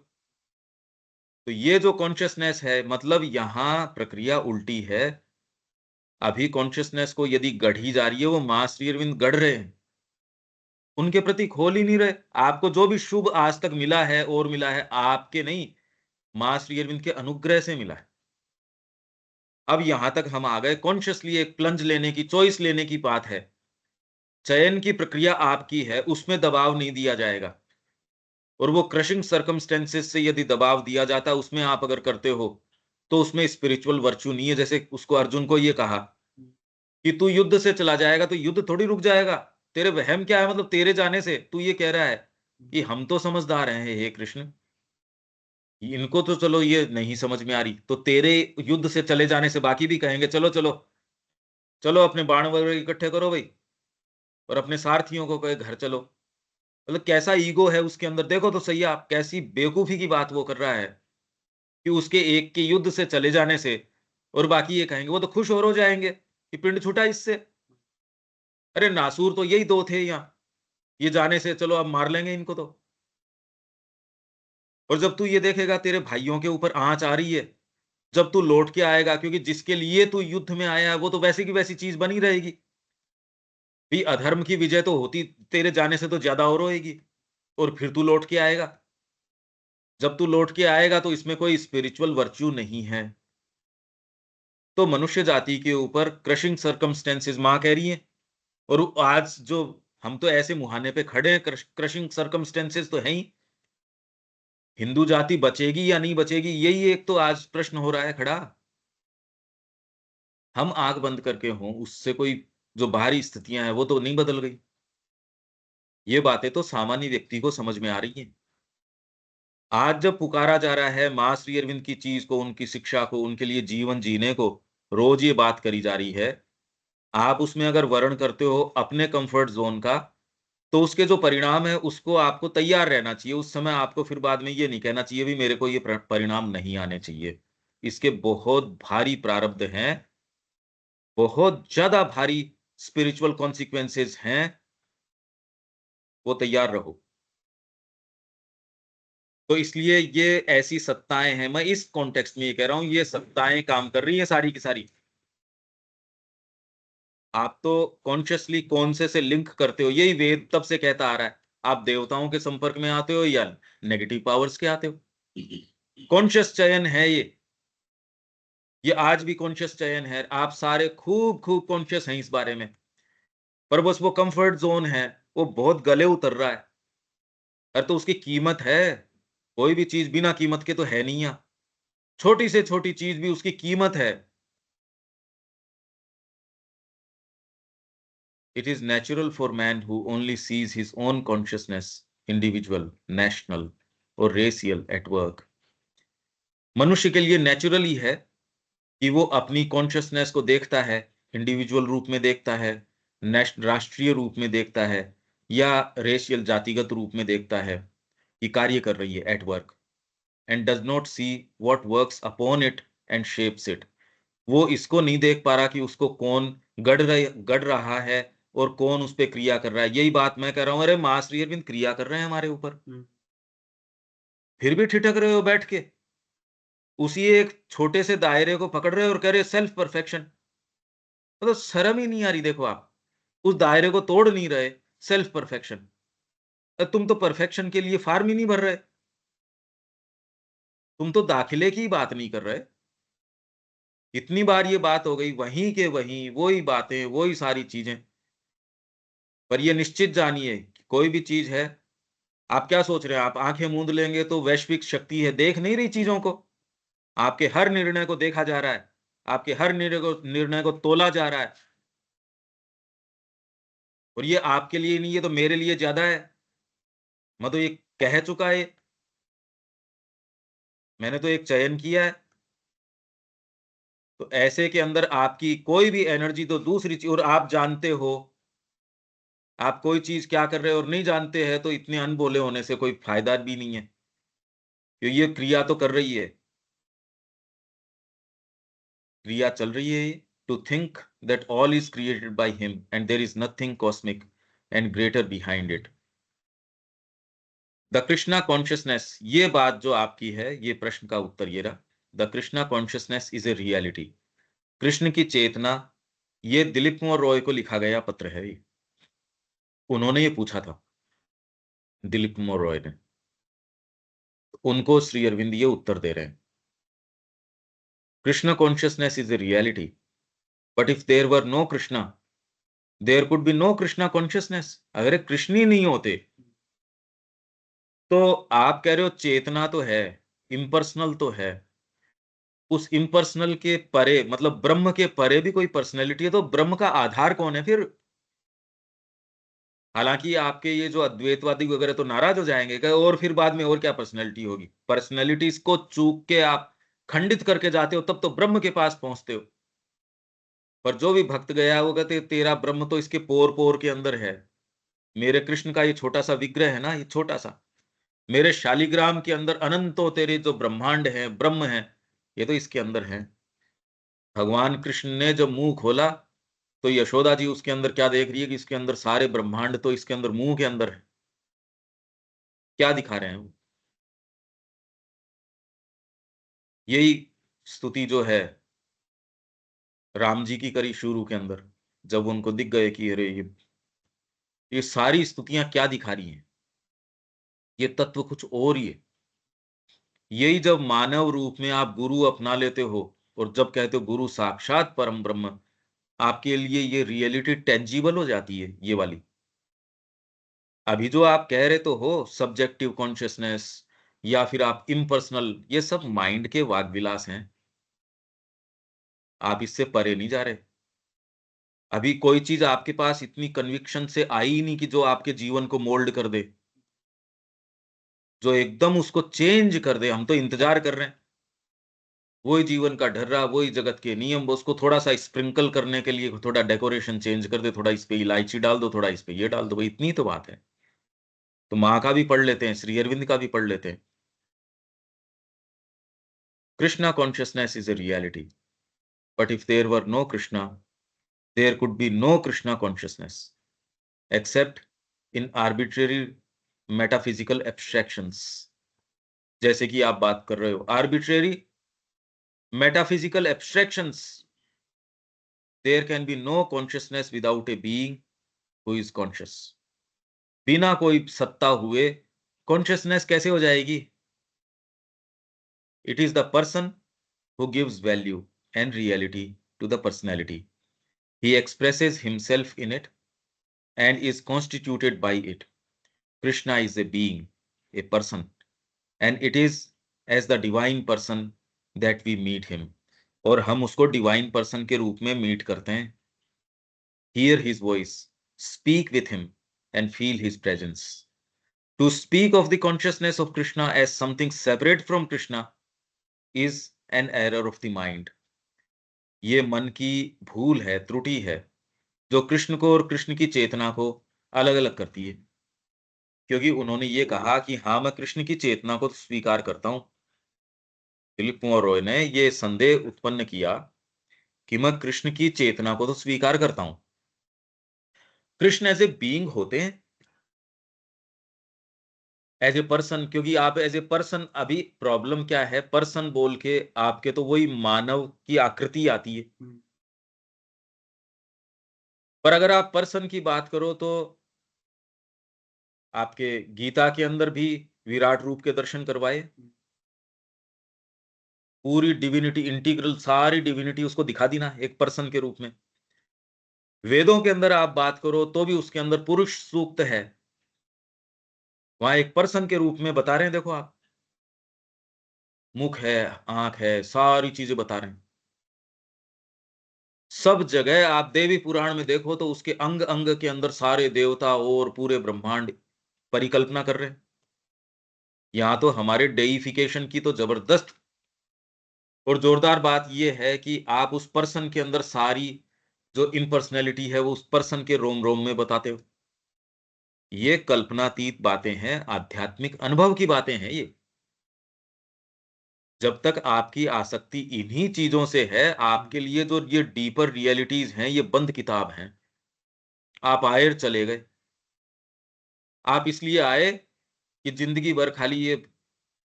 तो ये जो कॉन्शियसनेस है, मतलब यहां प्रक्रिया उल्टी है। अभी कॉन्शियसनेस को यदि गढ़ी जा रही है, वो मां श्री अरविंद गढ़ रहे हैं, उनके प्रति खोल ही नहीं रहे। आपको जो भी शुभ आज तक मिला है और मिला है, आपके नहीं, मां श्री अरविंद के अनुग्रह से मिला है। अब यहां तक हम आ गए, कॉन्शियसली एक प्लंज लेने की, चॉइस लेने की बात है। चयन की प्रक्रिया आपकी है, उसमें दबाव नहीं दिया जाएगा। और वो क्रशिंग सर्कमस्टेंसेस से यदि दबाव दिया जाता है, उसमें आप अगर करते हो, तो उसमें स्पिरिचुअल वर्च्यू नहीं है। जैसे उसको अर्जुन को ये कहा कि तू युद्ध से चला जाएगा, तो युद्ध थोड़ी रुक जाएगा। तेरे वहम क्या है, मतलब तेरे जाने से तू ये कह रहा है कि हम तो समझदार हैं, हे कृष्ण, इनको तो चलो ये नहीं समझ में आ रही, तो तेरे युद्ध से चले जाने से बाकी भी कहेंगे चलो चलो चलो, अपने बाण वगैरह इकट्ठे करो भाई, और अपने सारथियों को कहे घर चलो। मतलब कैसा ईगो है उसके अंदर, देखो तो सही आप, कैसी बेवकूफी की बात वो कर रहा है कि उसके एक के युद्ध से चले जाने से और बाकी ये कहेंगे, वो तो खुश हो जाएंगे कि पिंड छूटा इससे। अरे नासूर तो यही दो थे यहाँ, ये जाने से चलो अब मार लेंगे इनको तो। और जब तू ये देखेगा तेरे भाइयों के ऊपर आंच आ रही है, जब तू लौट के आएगा, क्योंकि जिसके लिए तू युद्ध में आया है वो तो वैसी की वैसी चीज बनी रहेगी। भी अधर्म की विजय तो होती तेरे जाने से तो ज्यादा और होएगी, और फिर तू लौट के आएगा। जब तू लौट के आएगा तो इसमें कोई स्पिरिचुअल वर्च्यू नहीं है। तो मनुष्य जाति के ऊपर क्रशिंग सर्कमस्टेंसेस मां कह रही है। और आज जो हम तो ऐसे मुहाने पे खड़े हैं, क्रशिंग सर्कमस्टेंसेस तो है ही। हिंदू जाति बचेगी या नहीं बचेगी, यही एक तो आज प्रश्न हो रहा है खड़ा। हम आंख बंद करके हों, उससे कोई जो बाहरी स्थितियां हैं वो तो नहीं बदल गई। ये बातें तो सामान्य व्यक्ति को समझ में आ रही हैं। आज जब पुकारा जा रहा है मां श्री अरविंद की चीज को, उनकी शिक्षा को, उनके लिए जीवन जीने को, रोज ये बात करी जा रही है। आप उसमें अगर वर्णन करते हो अपने कंफर्ट जोन का, तो उसके जो परिणाम है उसको आपको तैयार रहना चाहिए। उस समय आपको फिर बाद में ये नहीं कहना चाहिए भी मेरे को ये परिणाम नहीं आने चाहिए। इसके बहुत भारी प्रारब्ध हैं, बहुत ज्यादा भारी स्पिरिचुअल कॉन्सिक्वेंसेस हैं, वो तैयार रहो। तो इसलिए ये ऐसी सत्ताएं हैं, मैं इस कॉन्टेक्स्ट में ये कह रहा हूं, ये सत्ताएं काम कर रही हैं सारी की सारी। आप तो कॉन्शियसली कौन से लिंक करते हो, यही वेद तब से कहता आ रहा है। आप देवताओं के संपर्क में आते हो या नेगेटिव पावर्स के आते हो। कॉन्शियस चयन है ये आज भी कॉन्शियस चयन है। आप सारे खूब खूब कॉन्शियस हैं इस बारे में, पर बस वो कंफर्ट जोन है, वो बहुत गले उतर रहा है। अरे तो उसकी कीमत है, कोई भी चीज बिना कीमत के तो है नहीं। यहाँ छोटी से छोटी चीज भी उसकी कीमत है। It is natural for man who only sees his own consciousness, individual, national or racial at work. मनुष्य के लिए नेचुरल ही है कि वो अपनी कॉन्शियसनेस को देखता है, इंडिविजुअल रूप में देखता है, राष्ट्रीय रूप में देखता है, या रेशियल जातिगत रूप में देखता है कि कार्य कर रही है at work, and does not see what works upon it and shapes it. वो इसको नहीं देख पा रहा कि उसको कौन गढ़ रहा है और कौन उस पे क्रिया कर रहा है। यही बात मैं कह रहा हूं, अरे माँ श्री अरविंद क्रिया कर रहे हैं हमारे ऊपर, फिर भी ठिठक रहे हो बैठ के, उसी एक छोटे से दायरे को पकड़ रहे हो और कह रहे हो सेल्फ परफेक्शन। मतलब शर्म ही नहीं आ रही। देखो आप उस दायरे को तोड़ नहीं रहे, सेल्फ परफेक्शन। तुम तो परफेक्शन के लिए फार्म ही नहीं भर रहे, तुम तो दाखिले की बात नहीं कर रहे। इतनी बार ये बात हो गई, वहीं के वहीं वही बातें, वही सारी चीजें। पर ये निश्चित जानिए कि कोई भी चीज है, आप क्या सोच रहे हैं, आप आंखें मूंद लेंगे तो वैश्विक शक्ति है, देख नहीं रही चीजों को। आपके हर निर्णय को देखा जा रहा है, आपके हर निर्णय को तोला जा रहा है। और ये आपके लिए नहीं, ये तो मेरे लिए ज्यादा है। मैं तो ये कह चुका है, मैंने तो एक चयन किया है। तो ऐसे के अंदर आपकी कोई भी एनर्जी तो दूसरी चीज, और आप जानते हो आप कोई चीज क्या कर रहे हो और नहीं जानते हैं, तो इतने अनबोले होने से कोई फायदा भी नहीं है, क्योंकि ये क्रिया तो कर रही है, क्रिया चल रही है। To think that all is created by him and there is nothing cosmic and greater behind it. The Krishna consciousness, ये बात जो आपकी है, ये प्रश्न का उत्तर ये रहा। The Krishna consciousness is a reality. Krishna की चेतना, ये दिलीप कुमार रॉय को लिखा गया पत्र है ये। उन्होंने ये पूछा था, दिलीप कुमार रॉय ने। उनको श्री अरविंद ये उत्तर दे रहे हैं, Krishna consciousness is a reality, but if there were no Krishna there could be no Krishna consciousness. अगर ये कृष्ण ही नहीं होते, तो आप कह रहे हो चेतना तो है, इम्पर्सनल तो है, उस इम्पर्सनल के परे, मतलब ब्रह्म के परे भी कोई पर्सनैलिटी है, तो ब्रह्म का आधार कौन है फिर? हालांकि आपके ये जो अद्वैतवादी वगैरह तो नाराज हो जाएंगे कि और फिर बाद में और क्या पर्सनैलिटी होगी। पर्सनैलिटीज को चूक के आप खंडित करके जाते हो, तब तो ब्रह्म के पास पहुंचते हो। पर जो भी भक्त गया वो कहते तेरा ब्रह्म तो इसके पोर पोर के अंदर है। मेरे कृष्ण का ये छोटा सा विग्रह है ना, ये छोटा सा, मेरे शालिग्राम के अंदर अनंतो तेरे जो ब्रह्मांड है, ब्रह्म है, ये तो इसके अंदर है। भगवान कृष्ण ने जब मुंह खोला, तो यशोदा जी उसके अंदर क्या देख रही है कि इसके अंदर सारे ब्रह्मांड तो इसके अंदर मुंह के अंदर है। क्या दिखा रहे हैं वो? यही स्तुति जो है राम जी की करी शुरू के अंदर, जब उनको दिख गए कि अरे ये सारी स्तुतियां क्या दिखा रही हैं, ये तत्व कुछ और ही है। यही जब मानव रूप में आप गुरु अपना लेते हो, और जब कहते हो गुरु साक्षात परम ब्रह्म, आपके लिए ये रियलिटी टेंजिबल हो जाती है ये वाली। अभी जो आप कह रहे तो हो सब्जेक्टिव कॉन्शियसनेस, या फिर आप इम्पर्सनल, ये सब माइंड के वाग विलास हैं। आप इससे परे नहीं जा रहे। अभी कोई चीज आपके पास इतनी कन्विक्शन से आई ही नहीं कि जो आपके जीवन को मोल्ड कर दे, जो एकदम उसको चेंज कर दे। हम तो इंतजार कर रहे हैं। वही जीवन का ढर्रा, वही जगत के नियम, बस उसको थोड़ा सा स्प्रिंकल करने के लिए थोड़ा डेकोरेशन चेंज कर दे, थोड़ा इस पे इलायची डाल दो, थोड़ा इस पे ये डाल दो, भाई इतनी तो बात है। तो माँ का भी पढ़ लेते हैं, श्री अरविंद का भी पढ़ लेते हैं। Krishna consciousness is a reality, but if there were no Krishna, there could be no Krishna consciousness, except in arbitrary metaphysical abstractions। जैसे कि आप बात कर रहे हो arbitrary metaphysical abstractions, there can be no consciousness without a being who is conscious। बिना कोई सत्ता हुए कॉन्शियसनेस कैसे हो जाएगी? It is the person who gives value and reality to the personality, he expresses himself in it and is constituted by it। Krishna is a being, a person, and it is as the divine person that we meet him। और हम उसको divine person के रूप में meet करते हैं। Hear his voice, speak with him, and feel his presence। To speak of the consciousness of Krishna as something separate from Krishna is an error of the mind। ये मन की भूल है, त्रुटि है, जो कृष्ण को और कृष्ण की चेतना को अलग अलग करती है। क्योंकि उन्होंने ये कहा कि हाँ, मैं कृष्ण की चेतना को तो स्वीकार करता हूं। दिलीप कुमार रॉय ने ये संदेह उत्पन्न किया कि मैं कृष्ण की चेतना को तो स्वीकार करता हूं। कृष्ण एज ए बीइंग होते हैं, एज ए पर्सन, क्योंकि आप एज ए पर्सन, अभी प्रॉब्लम क्या है, पर्सन बोल के आपके तो वही मानव की आकृति आती है। पर अगर आप पर्सन की बात करो तो आपके गीता के अंदर भी विराट रूप के दर्शन करवाए। पूरी डिविनिटी, इंटीग्रल सारी डिविनिटी उसको दिखा दी ना एक पर्सन के रूप में। वेदों के अंदर आप बात करो तो भी उसके अंदर पुरुष सूक्त है, वहां एक पर्सन के रूप में बता रहे हैं। देखो आप, मुख है, आंख है, सारी चीजें बता रहे हैं। सब जगह आप देवी पुराण में देखो तो उसके अंग अंग के अंदर सारे देवता और पूरे ब्रह्मांड परिकल्पना कर रहे हैं। यहां तो हमारे डेइफिकेशन की तो जबरदस्त और जोरदार बात यह है कि आप उस पर्सन के अंदर सारी जो इम्पर्सनैलिटी है वो उस पर्सन के रोम रोम में बताते हो। ये कल्पनातीत बातें हैं, आध्यात्मिक अनुभव की बातें हैं ये। जब तक आपकी आसक्ति इन्हीं चीजों से है, आपके लिए जो ये डीपर रियलिटीज हैं ये बंद किताब हैं। आप आए और चले गए। आप इसलिए आए कि जिंदगी भर खाली ये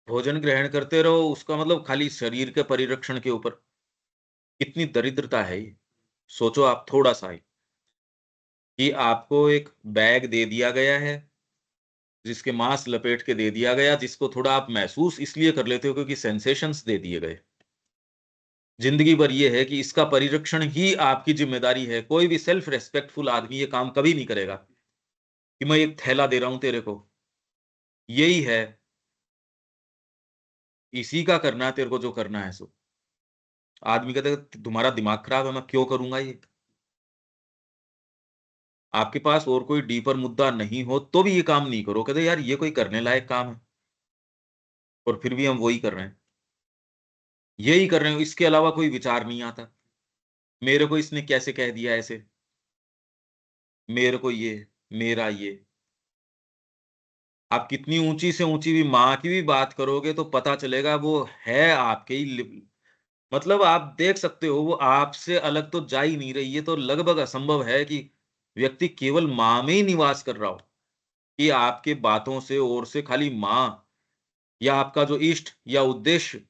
भोजन ग्रहण करते रहो, उसका मतलब खाली शरीर के परिरक्षण के ऊपर। कितनी दरिद्रता है ये, सोचो आप थोड़ा सा ही, कि आपको एक बैग दे दिया गया है जिसके मांस लपेट के दे दिया गया, जिसको थोड़ा आप महसूस इसलिए कर लेते हो क्योंकि सेंसेशंस दे दिए गए। जिंदगी भर ये है कि इसका परिरक्षण ही आपकी जिम्मेदारी है। कोई भी सेल्फ रेस्पेक्टफुल आदमी ये काम कभी नहीं करेगा कि मैं एक थैला दे रहा हूं तेरे को। यही है, इसी का करना है तेरे को, जो करना है सो। आदमी कहता है तुम्हारा दिमाग खराब है, मैं क्यों करूंगा ये। आपके पास और कोई डीपर मुद्दा नहीं हो तो भी ये काम नहीं करो, कहते यार ये कोई करने लायक काम है, और फिर भी हम वही कर रहे हैं, यही कर रहे हैं, इसके अलावा कोई विचार नहीं आता। मेरे को इसने कैसे कह दिया ऐसे, मेरे को ये, मेरा ये। आप कितनी ऊंची से ऊंची भी माँ की भी बात करोगे तो पता चलेगा वो है आपके ही मतलब आप देख सकते हो वो आपसे अलग तो जा ही नहीं रही है। तो लगभग असंभव है कि व्यक्ति केवल माँ में ही निवास कर रहा हो, कि आपके बातों से और से खाली माँ या आपका जो इष्ट या उद्देश्य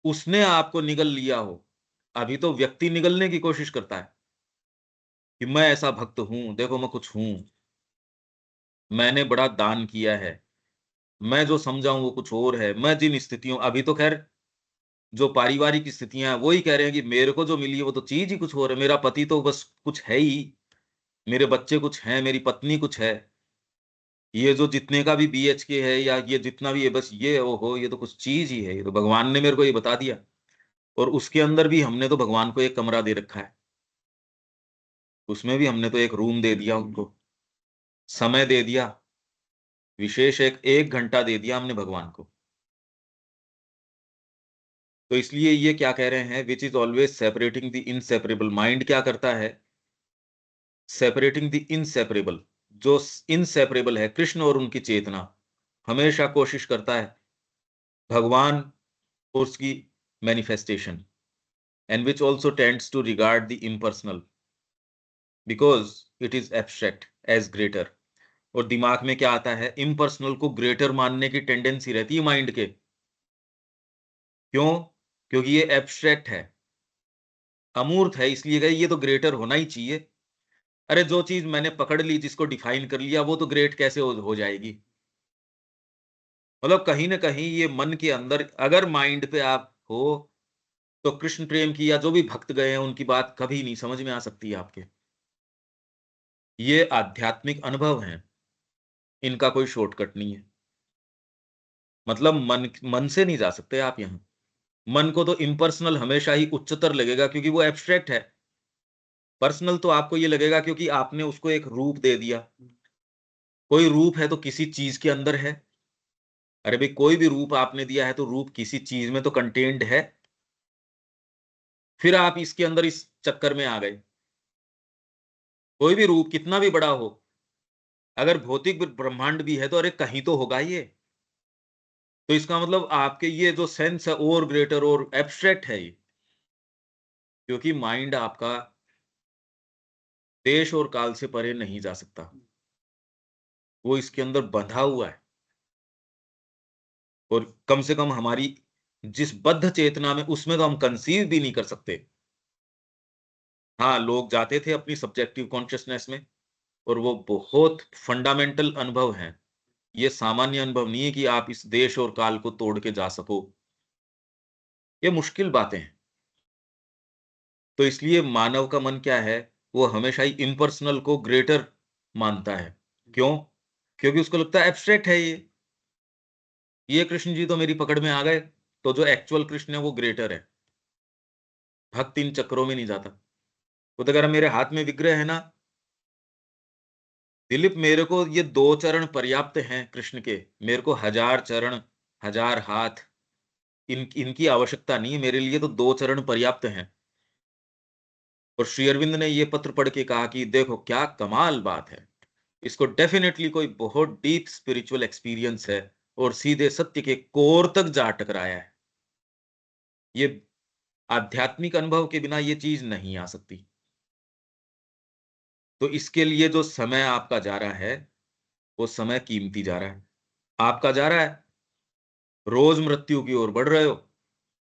उसने आपको निगल लिया हो। अभी तो व्यक्ति निगलने की कोशिश करता है कि मैं ऐसा भक्त हूं, देखो मैं कुछ हूं, मैंने बड़ा दान किया है, मैं जो समझा हूं वो कुछ और है। मैं जिन स्थितियों, अभी तो खैर जो पारिवारिक स्थितियां हैं वही कह रहे हैं कि मेरे को जो मिली है वो तो चीज ही कुछ और है, मेरा पति तो बस कुछ है ही, मेरे बच्चे कुछ हैं, मेरी पत्नी कुछ है, ये जो जितने का भी बीएचके है या ये जितना भी है बस ये ओहो ये तो कुछ चीज ही है, ये तो भगवान ने मेरे को ये बता दिया। और उसके अंदर भी हमने तो भगवान को एक कमरा दे रखा है, उसमें भी हमने तो एक रूम दे दिया उनको, समय दे दिया, विशेष एक 1 घंटा दे दिया हमने भगवान को। तो इसलिए ये क्या कह रहे हैं, which is always separating the inseparable. Mind क्या करता है, सेपरेटिंग द इनसेपरेबल। जो इनसेपरेबल है, कृष्ण और उनकी चेतना, हमेशा कोशिश करता है भगवान और उसकी manifestation, and which also tends to regard the impersonal because it is abstract as greater. और दिमाग में क्या आता है, इम्पर्सनल को ग्रेटर मानने की टेंडेंसी रहती है माइंड के। क्यों? क्योंकि ये एब्स्ट्रैक्ट है, अमूर्त है, इसलिए कहे ये तो ग्रेटर होना ही चाहिए। अरे जो चीज मैंने पकड़ ली, जिसको डिफाइन कर लिया, वो तो ग्रेट कैसे हो जाएगी। मतलब कहीं ना कहीं ये मन के अंदर, अगर माइंड पे आप हो, तो कृष्ण प्रेम की या जो भी भक्त गए हैं उनकी बात कभी नहीं समझ में आ सकती है आपके। ये आध्यात्मिक अनुभव हैं, इनका कोई शॉर्टकट नहीं है। मतलब मन मन से नहीं जा सकते आप यहाँ। मन को तो इम्पर्सनल हमेशा ही उच्चतर लगेगा, क्योंकि वो एब्स्ट्रैक्ट है। पर्सनल तो आपको ये लगेगा क्योंकि आपने उसको एक रूप दे दिया। कोई रूप है तो किसी चीज के अंदर है। अरे भाई, कोई भी रूप आपने दिया है तो रूप किसी चीज में तो कंटेन्ड है। फिर आप इसके अंदर इस चक्कर में आ गए। कोई भी रूप कितना भी बड़ा हो, अगर भौतिक ब्रह्मांड भी है तो अरे कहीं तो होगा ये। तो इसका मतलब आपके ये जो सेंस है और ग्रेटर और एब्स्ट्रैक्ट है ये, क्योंकि माइंड आपका देश और काल से परे नहीं जा सकता। वो इसके अंदर बंधा हुआ है। और कम से कम हमारी जिस बद्ध चेतना में, उसमें तो हम कंसीव भी नहीं कर सकते। हाँ, लोग जाते थे अपनी सब्जेक्टिव कॉन्शियसनेस में, और वो बहुत फंडामेंटल अनुभव हैं। ये सामान्य अनुभव नहीं है कि आप इस देश और काल को तोड़ के जा सको। ये मुश्किल बातें हैं। तो इसलिए मानव का मन क्या है, वो हमेशा ही इम्पर्सनल को ग्रेटर मानता है। क्यों? क्योंकि उसको लगता है एब्स्ट्रैक्ट है ये कृष्ण जी तो मेरी पकड़ में आ गए, तो जो एक्चुअल कृष्ण है वो ग्रेटर है। भक्त इन चक्रों में नहीं जाता। वो तो कह रहा मेरे हाथ में विग्रह है ना दिलीप, मेरे को ये 2 चरण पर्याप्त हैं कृष्ण के। मेरे को 1000 चरण, 1000 हाथ, इनकी आवश्यकता नहीं है। मेरे लिए तो 2 चरण पर्याप्त हैं। और श्री अरविंद ने ये पत्र पढ़ के कहा कि देखो क्या कमाल बात है, इसको डेफिनेटली कोई बहुत डीप स्पिरिचुअल एक्सपीरियंस है, और सीधे सत्य के कोर तक जा टकराया है। ये आध्यात्मिक अनुभव के बिना ये चीज नहीं आ सकती। तो इसके लिए जो समय आपका जा रहा है, वो समय कीमती जा रहा है। आपका जा रहा है, रोज मृत्यु की ओर बढ़ रहे हो,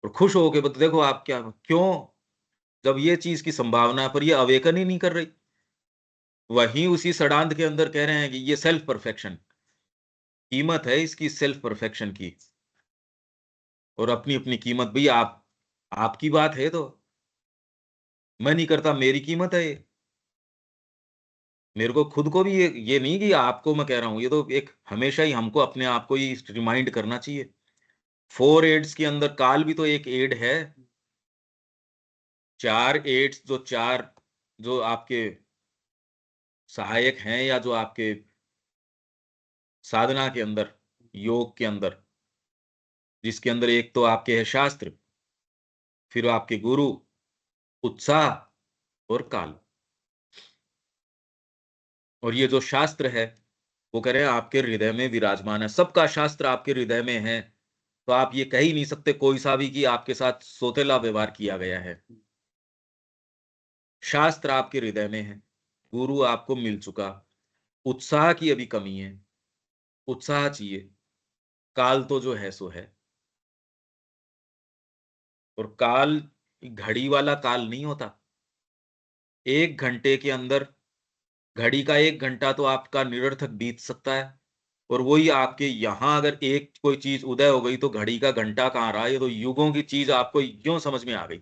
और खुश हो के बत देखो आप क्या क्यों, जब ये चीज की संभावना पर ये अवेकन ही नहीं कर रही। वहीं उसी सड़ांध के अंदर कह रहे हैं कि ये सेल्फ परफेक्शन, कीमत है इसकी सेल्फ परफेक्शन की। और अपनी अपनी कीमत भी आपकी बात है, तो मैं नहीं करता, मेरी कीमत है ये। मेरे को खुद को भी ये नहीं कि आपको मैं कह रहा हूं, ये तो एक हमेशा ही हमको अपने आप को ही रिमाइंड करना चाहिए। 4 एड्स के अंदर काल भी तो एक एड है। 4 एड्स, जो चार, जो आपके सहायक हैं, या जो आपके साधना के अंदर, योग के अंदर, जिसके अंदर एक तो आपके है शास्त्र, फिर आपके गुरु, उत्साह, और काल। और ये जो शास्त्र है, वो कह रहे हैं आपके हृदय में विराजमान है। सबका शास्त्र आपके हृदय में है, तो आप ये कह ही नहीं सकते कोई सा भी कि आपके साथ सोतेला व्यवहार किया गया है। शास्त्र आपके हृदय में है, गुरु आपको मिल चुका, उत्साह की अभी कमी है, उत्साह चाहिए। काल तो जो है सो है। और काल घड़ी वाला काल नहीं होता। 1 घंटे के अंदर घड़ी का 1 घंटा तो आपका निरर्थक बीत सकता है। और वही आपके यहाँ अगर एक कोई चीज उदय हो गई, तो घड़ी का घंटा कहाँ रहा, ये तो युगों की चीज आपको क्यों समझ में आ गई।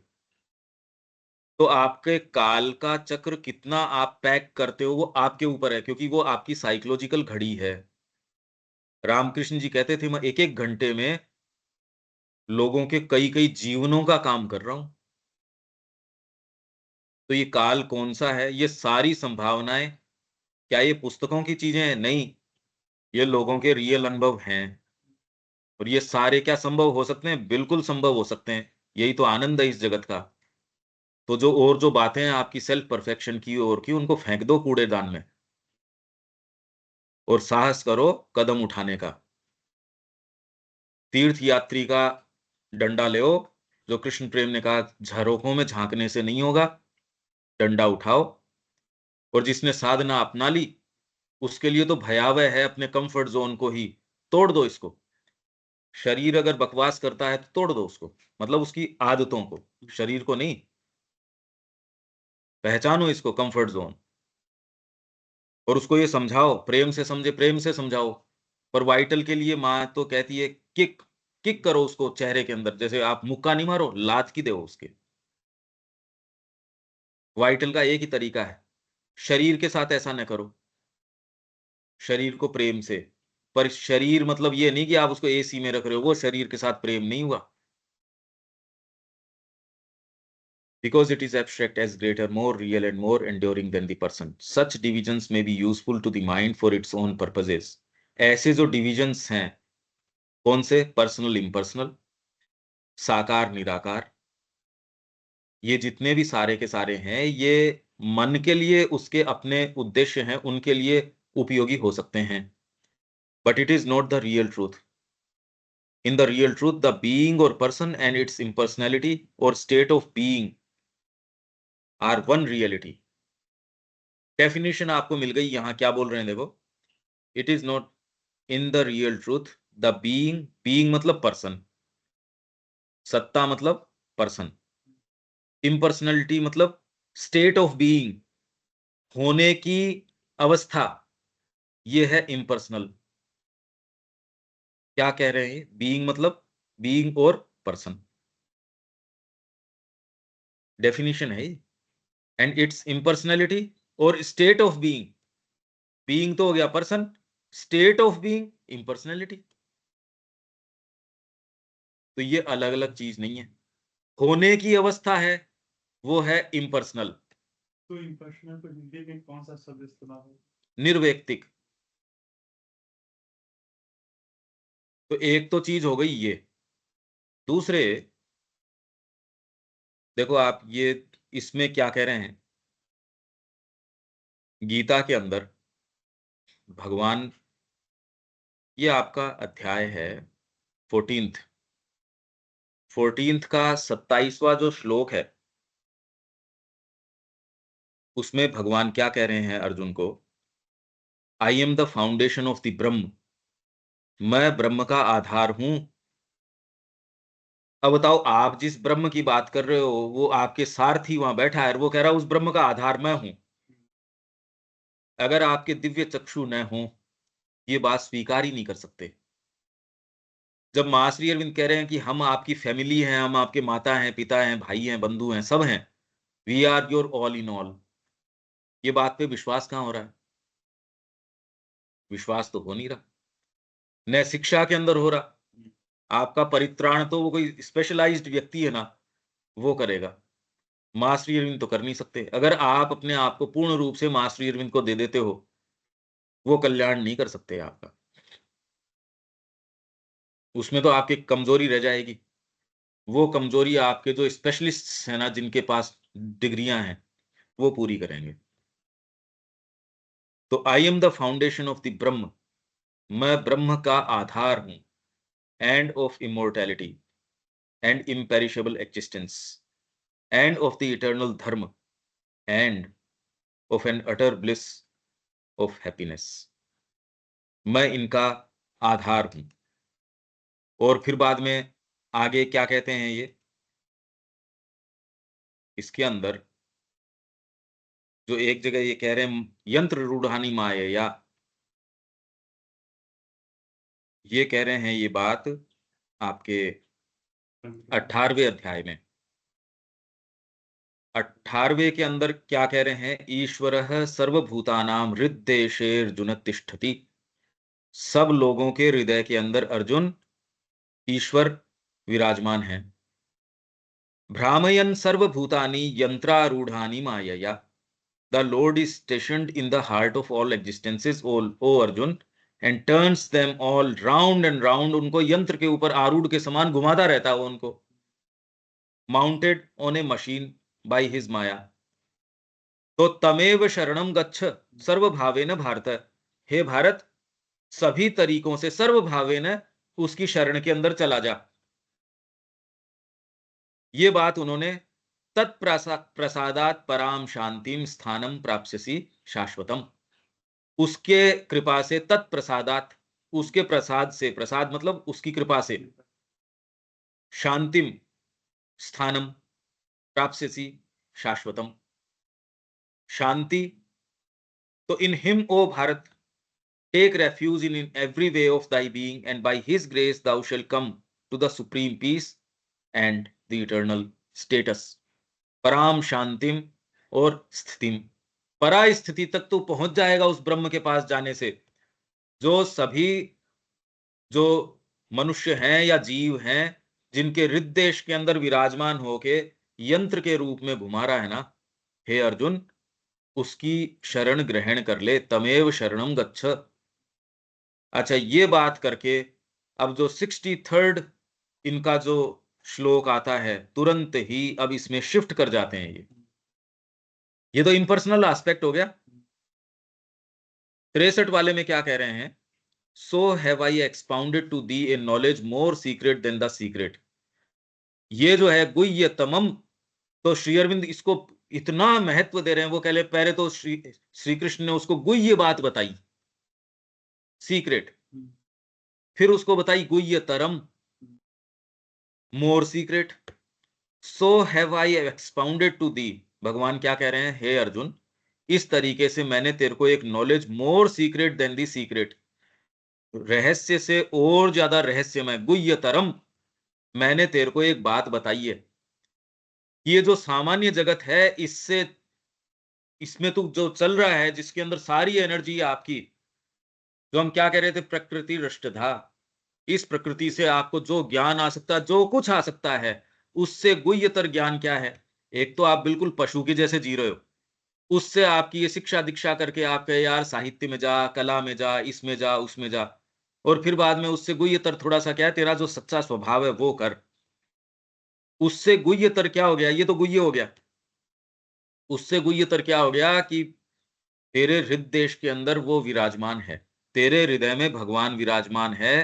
तो आपके काल का चक्र कितना आप पैक करते हो, वो आपके ऊपर है, क्योंकि वो आपकी साइकोलॉजिकल घड़ी है। रामकृष्ण जी कहते थे मैं 1 1 घंटे में लोगों के कई कई जीवनों का काम कर रहा हूं। तो ये काल कौन सा है, ये सारी संभावनाएं, क्या ये पुस्तकों की चीजें हैं? नहीं, ये लोगों के रियल अनुभव हैं। और ये सारे क्या संभव हो सकते हैं? बिल्कुल संभव हो सकते हैं। यही तो आनंद है इस जगत का। तो जो बातें हैं आपकी सेल्फ परफेक्शन की ओर की, उनको फेंक दो कूड़ेदान में और साहस करो कदम उठाने का। तीर्थ यात्री का डंडा ले, जो कृष्ण प्रेम ने कहा झरोखों में झांकने से नहीं होगा, डंडा उठाओ। और जिसने साधना अपना ली उसके लिए तो भयावह है, अपने कंफर्ट जोन को ही तोड़ दो इसको। शरीर अगर बकवास करता है तो तोड़ दो उसको, मतलब उसकी आदतों को, शरीर को नहीं। पहचानो इसको कंफर्ट जोन, और उसको ये समझाओ, प्रेम से समझे, प्रेम से समझाओ। पर वाइटल के लिए माँ तो कहती है किक, किक करो उसको चेहरे के अंदर, जैसे आप मुक्का नहीं मारो, लात की दो उसके। वाइटल का एक ही तरीका है, शरीर के साथ ऐसा न करो, शरीर को प्रेम से। पर शरीर मतलब ये नहीं कि आप उसको एसी में रख रहे हो, वो शरीर के साथ प्रेम नहीं हुआ। Because it is abstract as greater, more real and more enduring than the person. Such divisions may be useful to the mind for its own purposes. ऐसे जो divisions हैं, कौन से? पर्सनल इम्पर्सनल, साकार निराकार, ये जितने भी सारे के सारे हैं, ये मन के लिए उसके अपने उद्देश्य हैं, उनके लिए उपयोगी हो सकते हैं। But it is not the real truth. In the real truth the being or person and its impersonality or state of being are one reality. Definition आपको मिल गई, यहां क्या बोल रहे हैं देखो। It is not in the real truth the being, being मतलब पर्सन, सत्ता मतलब पर्सन, इम्पर्सनैलिटी मतलब स्टेट ऑफ बीइंग, होने की अवस्था, ये है इम्पर्सनल। क्या कह रहे हैं? बीइंग मतलब बीइंग और पर्सन, डेफिनेशन है ये। And its impersonality or state of being, being तो हो गया person, state of being impersonality. तो ये अलग अलग चीज नहीं है। होने की अवस्था है वो है इम्पर्सनल। तो इम्पर्सनल को हिंदी में कौन सा शब्द इस्तेमाल है? निर्वैयक्तिक। तो एक तो चीज हो गई ये। दूसरे देखो आप ये, इसमें क्या कह रहे हैं, गीता के अंदर भगवान, ये आपका अध्याय है 14th, 14th का 27वां जो श्लोक है, उसमें भगवान क्या कह रहे हैं अर्जुन को? आई am the foundation of the Brahman, मैं ब्रह्म का आधार हूं। अब बताओ, आप जिस ब्रह्म की बात कर रहे हो वो आपके सारथी वहां बैठा है और वो कह रहा है उस ब्रह्म का आधार मैं हूं। अगर आपके दिव्य चक्षु न हो, ये बात स्वीकार ही नहीं कर सकते। जब मां श्री अरविंद कह रहे हैं कि हम आपकी फैमिली हैं, हम आपके माता हैं, पिता हैं, भाई हैं, बंधु हैं, सब हैं, we are your all in all, ये बात पे विश्वास कहां हो रहा है? विश्वास तो हो नहीं रहा, न शिक्षा के अंदर हो रहा। आपका परित्राण तो वो कोई स्पेशलाइज्ड व्यक्ति है ना, वो करेगा, मां श्री अरविंद तो कर नहीं सकते। अगर आप अपने आप को पूर्ण रूप से मां श्री अरविंद को दे देते हो, वो कल्याण नहीं कर सकते आपका, उसमें तो आपकी कमजोरी रह जाएगी। वो कमजोरी आपके जो स्पेशलिस्ट हैं ना, जिनके पास डिग्रियां हैं, वो पूरी करेंगे। तो I am the foundation of the Brahman, मैं ब्रह्म का आधार हूं, and of immortality and imperishable existence and of the eternal dharma and of an utter bliss of happiness. मैं इनका आधार हूं। और फिर बाद में आगे क्या कहते हैं ये, इसके अंदर जो एक जगह ये कह रहे हैं यंत्र रूढ़ानी माया, या ये कह रहे हैं ये बात आपके 18वें अध्याय में, 18वें के अंदर क्या कह रहे हैं? ईश्वरः सर्वभूतानां हृद्देशेर्जुन तिष्ठति। सब लोगों के हृदय के अंदर अर्जुन, ईश्वर विराजमान है। भ्रामयन् सर्वभूतानि यंत्रारूढ़ानि मायया, the lord is stationed in the heart of all existences, O Arjuna, and turns them all round and round. उनको यंत्र के ऊपर आरूढ़ के समान घुमाता रहता है वो उनको। Mounted on a machine by his maya. तो तमेव शरणम गच्छ सर्वभावेन भारत, हे भारत सभी तरीकों से सर्वभावेन उसकी शरण के अंदर चला जा। ये बात उन्होंने तत्प्रसादात पराम शांतिम स्थानम प्राप्स्यसि शाश्वतम, उसके कृपा से, तत्प्रसादात उसके प्रसाद से, प्रसाद मतलब उसकी कृपा से, शांतिम स्थानम प्राप्स्यसि शाश्वतम, शांति। तो in him O Bharata take refuge in every way of thy being and by his grace thou shalt come to the supreme peace and the eternal status. पराम शांतिम और स्थितिम, परा स्थिति तक तो पहुंच जाएगा उस ब्रह्म के पास जाने से। जो सभी जो मनुष्य हैं या जीव हैं जिनके हृदय के अंदर विराजमान होके यंत्र के रूप में घुमा रहा है ना, हे अर्जुन उसकी शरण ग्रहण कर ले, तमेव शरणम गच्छ। अच्छा, ये बात करके अब जो 63rd इनका जो श्लोक आता है, तुरंत ही अब इसमें शिफ्ट कर जाते हैं। ये तो इम्पर्सनल एस्पेक्ट हो गया। 63 वाले में क्या कह रहे हैं? So have I expounded to thee a knowledge more secret than the secret. ये जो है गुह्यतमम, तो श्री अरविंद इसको इतना महत्व दे रहे हैं। वो कह ले पहले तो श्री कृष्ण ने उसको गुह्य बात बताई, सीक्रेट, फिर उसको बताई गुह्यतरम, more secret. So have I expounded to thee, भगवान क्या कह रहे हैं? हे अर्जुन इस तरीके से मैंने तेरे को एक नॉलेज मोर सीक्रेट देन दी सीक्रेट, रहस्य से और ज्यादा रहस्यमय, गुह्यतरम, मैंने तेरे को एक बात बताई है। ये जो सामान्य जगत है इससे, इसमें तो जो चल रहा है जिसके अंदर सारी एनर्जी है आपकी, जो हम क्या कह रहे थे, प्रकृति रष्टधा, इस प्रकृति से आपको जो ज्ञान आ सकता है, जो कुछ आ सकता है, उससे गुह्यतर ज्ञान क्या है? एक तो आप बिल्कुल पशु के जैसे जी रहे हो, उससे आपकी ये शिक्षा दीक्षा करके आप कहे यार साहित्य में जा, कला में जा, इसमें जा, उसमें जा, और फिर बाद में उससे गुह्यतर थोड़ा सा क्या है, तेरा जो सच्चा स्वभाव है वो कर। उससे गुह्यतर क्या हो गया? ये तो गुह्य हो गया। उससे गुह्यतर क्या हो गया कि तेरे हृदय के अंदर वो विराजमान है, तेरे हृदय में भगवान विराजमान है,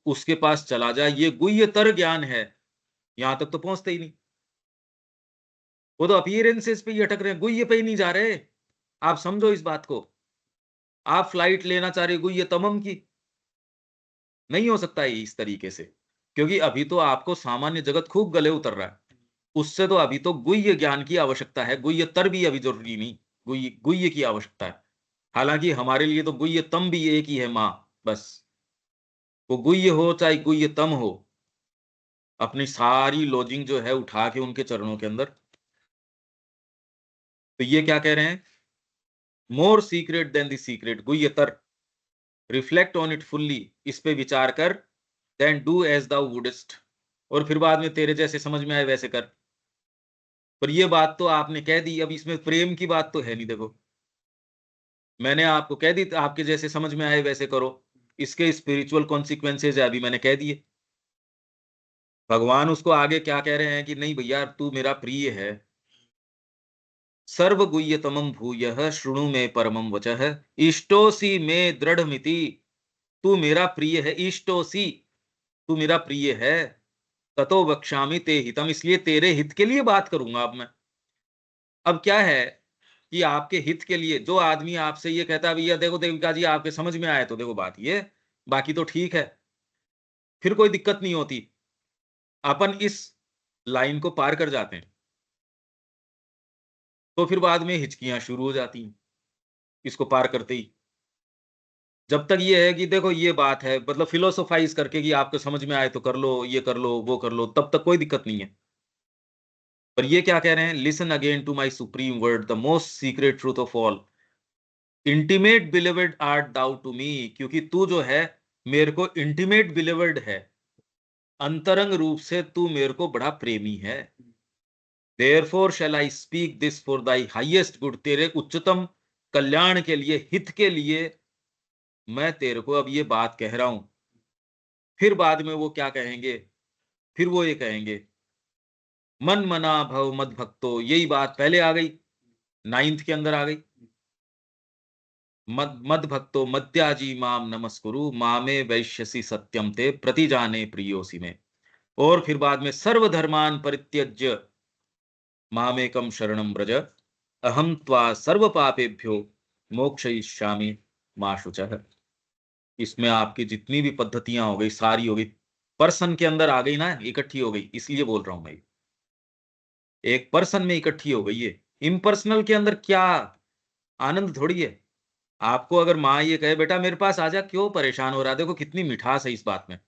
उसके पास चला जा, ये गुह्यतर ज्ञान है। यहां तक तो पहुंचते ही नहीं, वो तो अपीयरेंसेस पे ही अटक रहे हैं, गुह्य पे ही नहीं जा रहे। आप समझो इस बात को। आप फ्लाइट लेना चाह रहे गुह्यतमम की, नहीं हो सकता है इस तरीके से, क्योंकि अभी तो आपको सामान्य जगत खूब गले उतर रहा है, उससे तो अभी तो गुह्य ज्ञान की आवश्यकता है, गुह्यतर भी अभी जरूरी नहीं, गुह्य गुह्य की आवश्यकता है। हालांकि हमारे लिए तो गुह्यतम भी एक ही है, माँ, बस। वो गुह्य हो चाहे गुह्यतम हो, अपनी सारी लॉजिंग जो है उठा के उनके चरणों के अंदर। तो ये क्या कह रहे हैं? More secret than the secret, गुह्यतर, रिफ्लेक्ट ऑन इट फुल्ली, इस पे विचार कर, then do as thou wouldst, और फिर बाद में तेरे जैसे समझ में आए वैसे कर। पर ये बात तो आपने कह दी, अब इसमें प्रेम की बात तो है नहीं। देखो मैंने आपको कह दी आपके जैसे समझ में आए वैसे करो, इसके स्पिरिचुअल कॉन्सिक्वेंसेज है अभी मैंने कह दिए। भगवान उसको आगे क्या कह रहे हैं कि नहीं भैया तू मेरा प्रिय है, सर्व गुह्यतमम भूयः शृणु में परमम वचः, इष्टोसी में दृढ़मिति, तू मेरा प्रिय है, इष्टोसी, तू मेरा प्रिय है, ततो वक्ष्यामि ते हितम, इसलिए तेरे हित के लिए बात करूंगा अब मैं। अब क्या है कि आपके हित के लिए जो आदमी आपसे ये कहता है भैया देखो देविका जी आपके समझ में आए तो देखो बात ये, बाकी तो ठीक है, फिर कोई दिक्कत नहीं होती। अपन इस लाइन को पार कर जाते हैं तो फिर बाद में हिचकियां शुरू हो जाती हैं इसको पार करते ही। जब तक ये है कि देखो ये बात है, मतलब फिलोसोफाइज करके कि आपको समझ में आए तो कर लो, ये कर लो, वो कर लो, तब तक कोई दिक्कत नहीं है। पर ये क्या कह रहे हैं? Listen again to my supreme word, the most secret truth of all, intimate beloved art thou to me, क्योंकि तू जो है मेरे को इंटीमेट बिलीवर्ड है, अंतरंग रूप से तू मेरे को बड़ा प्रेमी है। Therefore shall I speak this for thy highest good, तेरे उच्चतम कल्याण के लिए, हित के लिए मैं तेरे को अब ये बात कह रहा हूं। फिर बाद में वो क्या कहेंगे? फिर वो ये कहेंगे मन मना भव मद भक्तो, यही बात पहले आ गई, 9th के अंदर आ गई। मद मद भक्तो मद्याजी माम नमस्कुरु मामे वैश्यसि सत्यम ते प्रतिजाने प्रियोसी में। और फिर बाद में सर्वधर्मान परित्यज्य मामेकम शरणम व्रज अहम त्वा सर्व पापेभ्यो मोक्षयिष्यामि मा शुचः। इसमें आपकी जितनी भी पद्धतियां हो गई, सारी हो गई, पर्सन के अंदर आ गई ना, इकट्ठी हो गई, इसलिए बोल रहा हूं मैं, एक पर्सन में इकट्ठी हो गई है। इम्पर्सनल के अंदर क्या आनंद थोड़ी है। आपको अगर माँ ये कहे बेटा मेरे पास आजा, क्यों परेशान हो रहा है, देखो कितनी मिठास है इस बात में।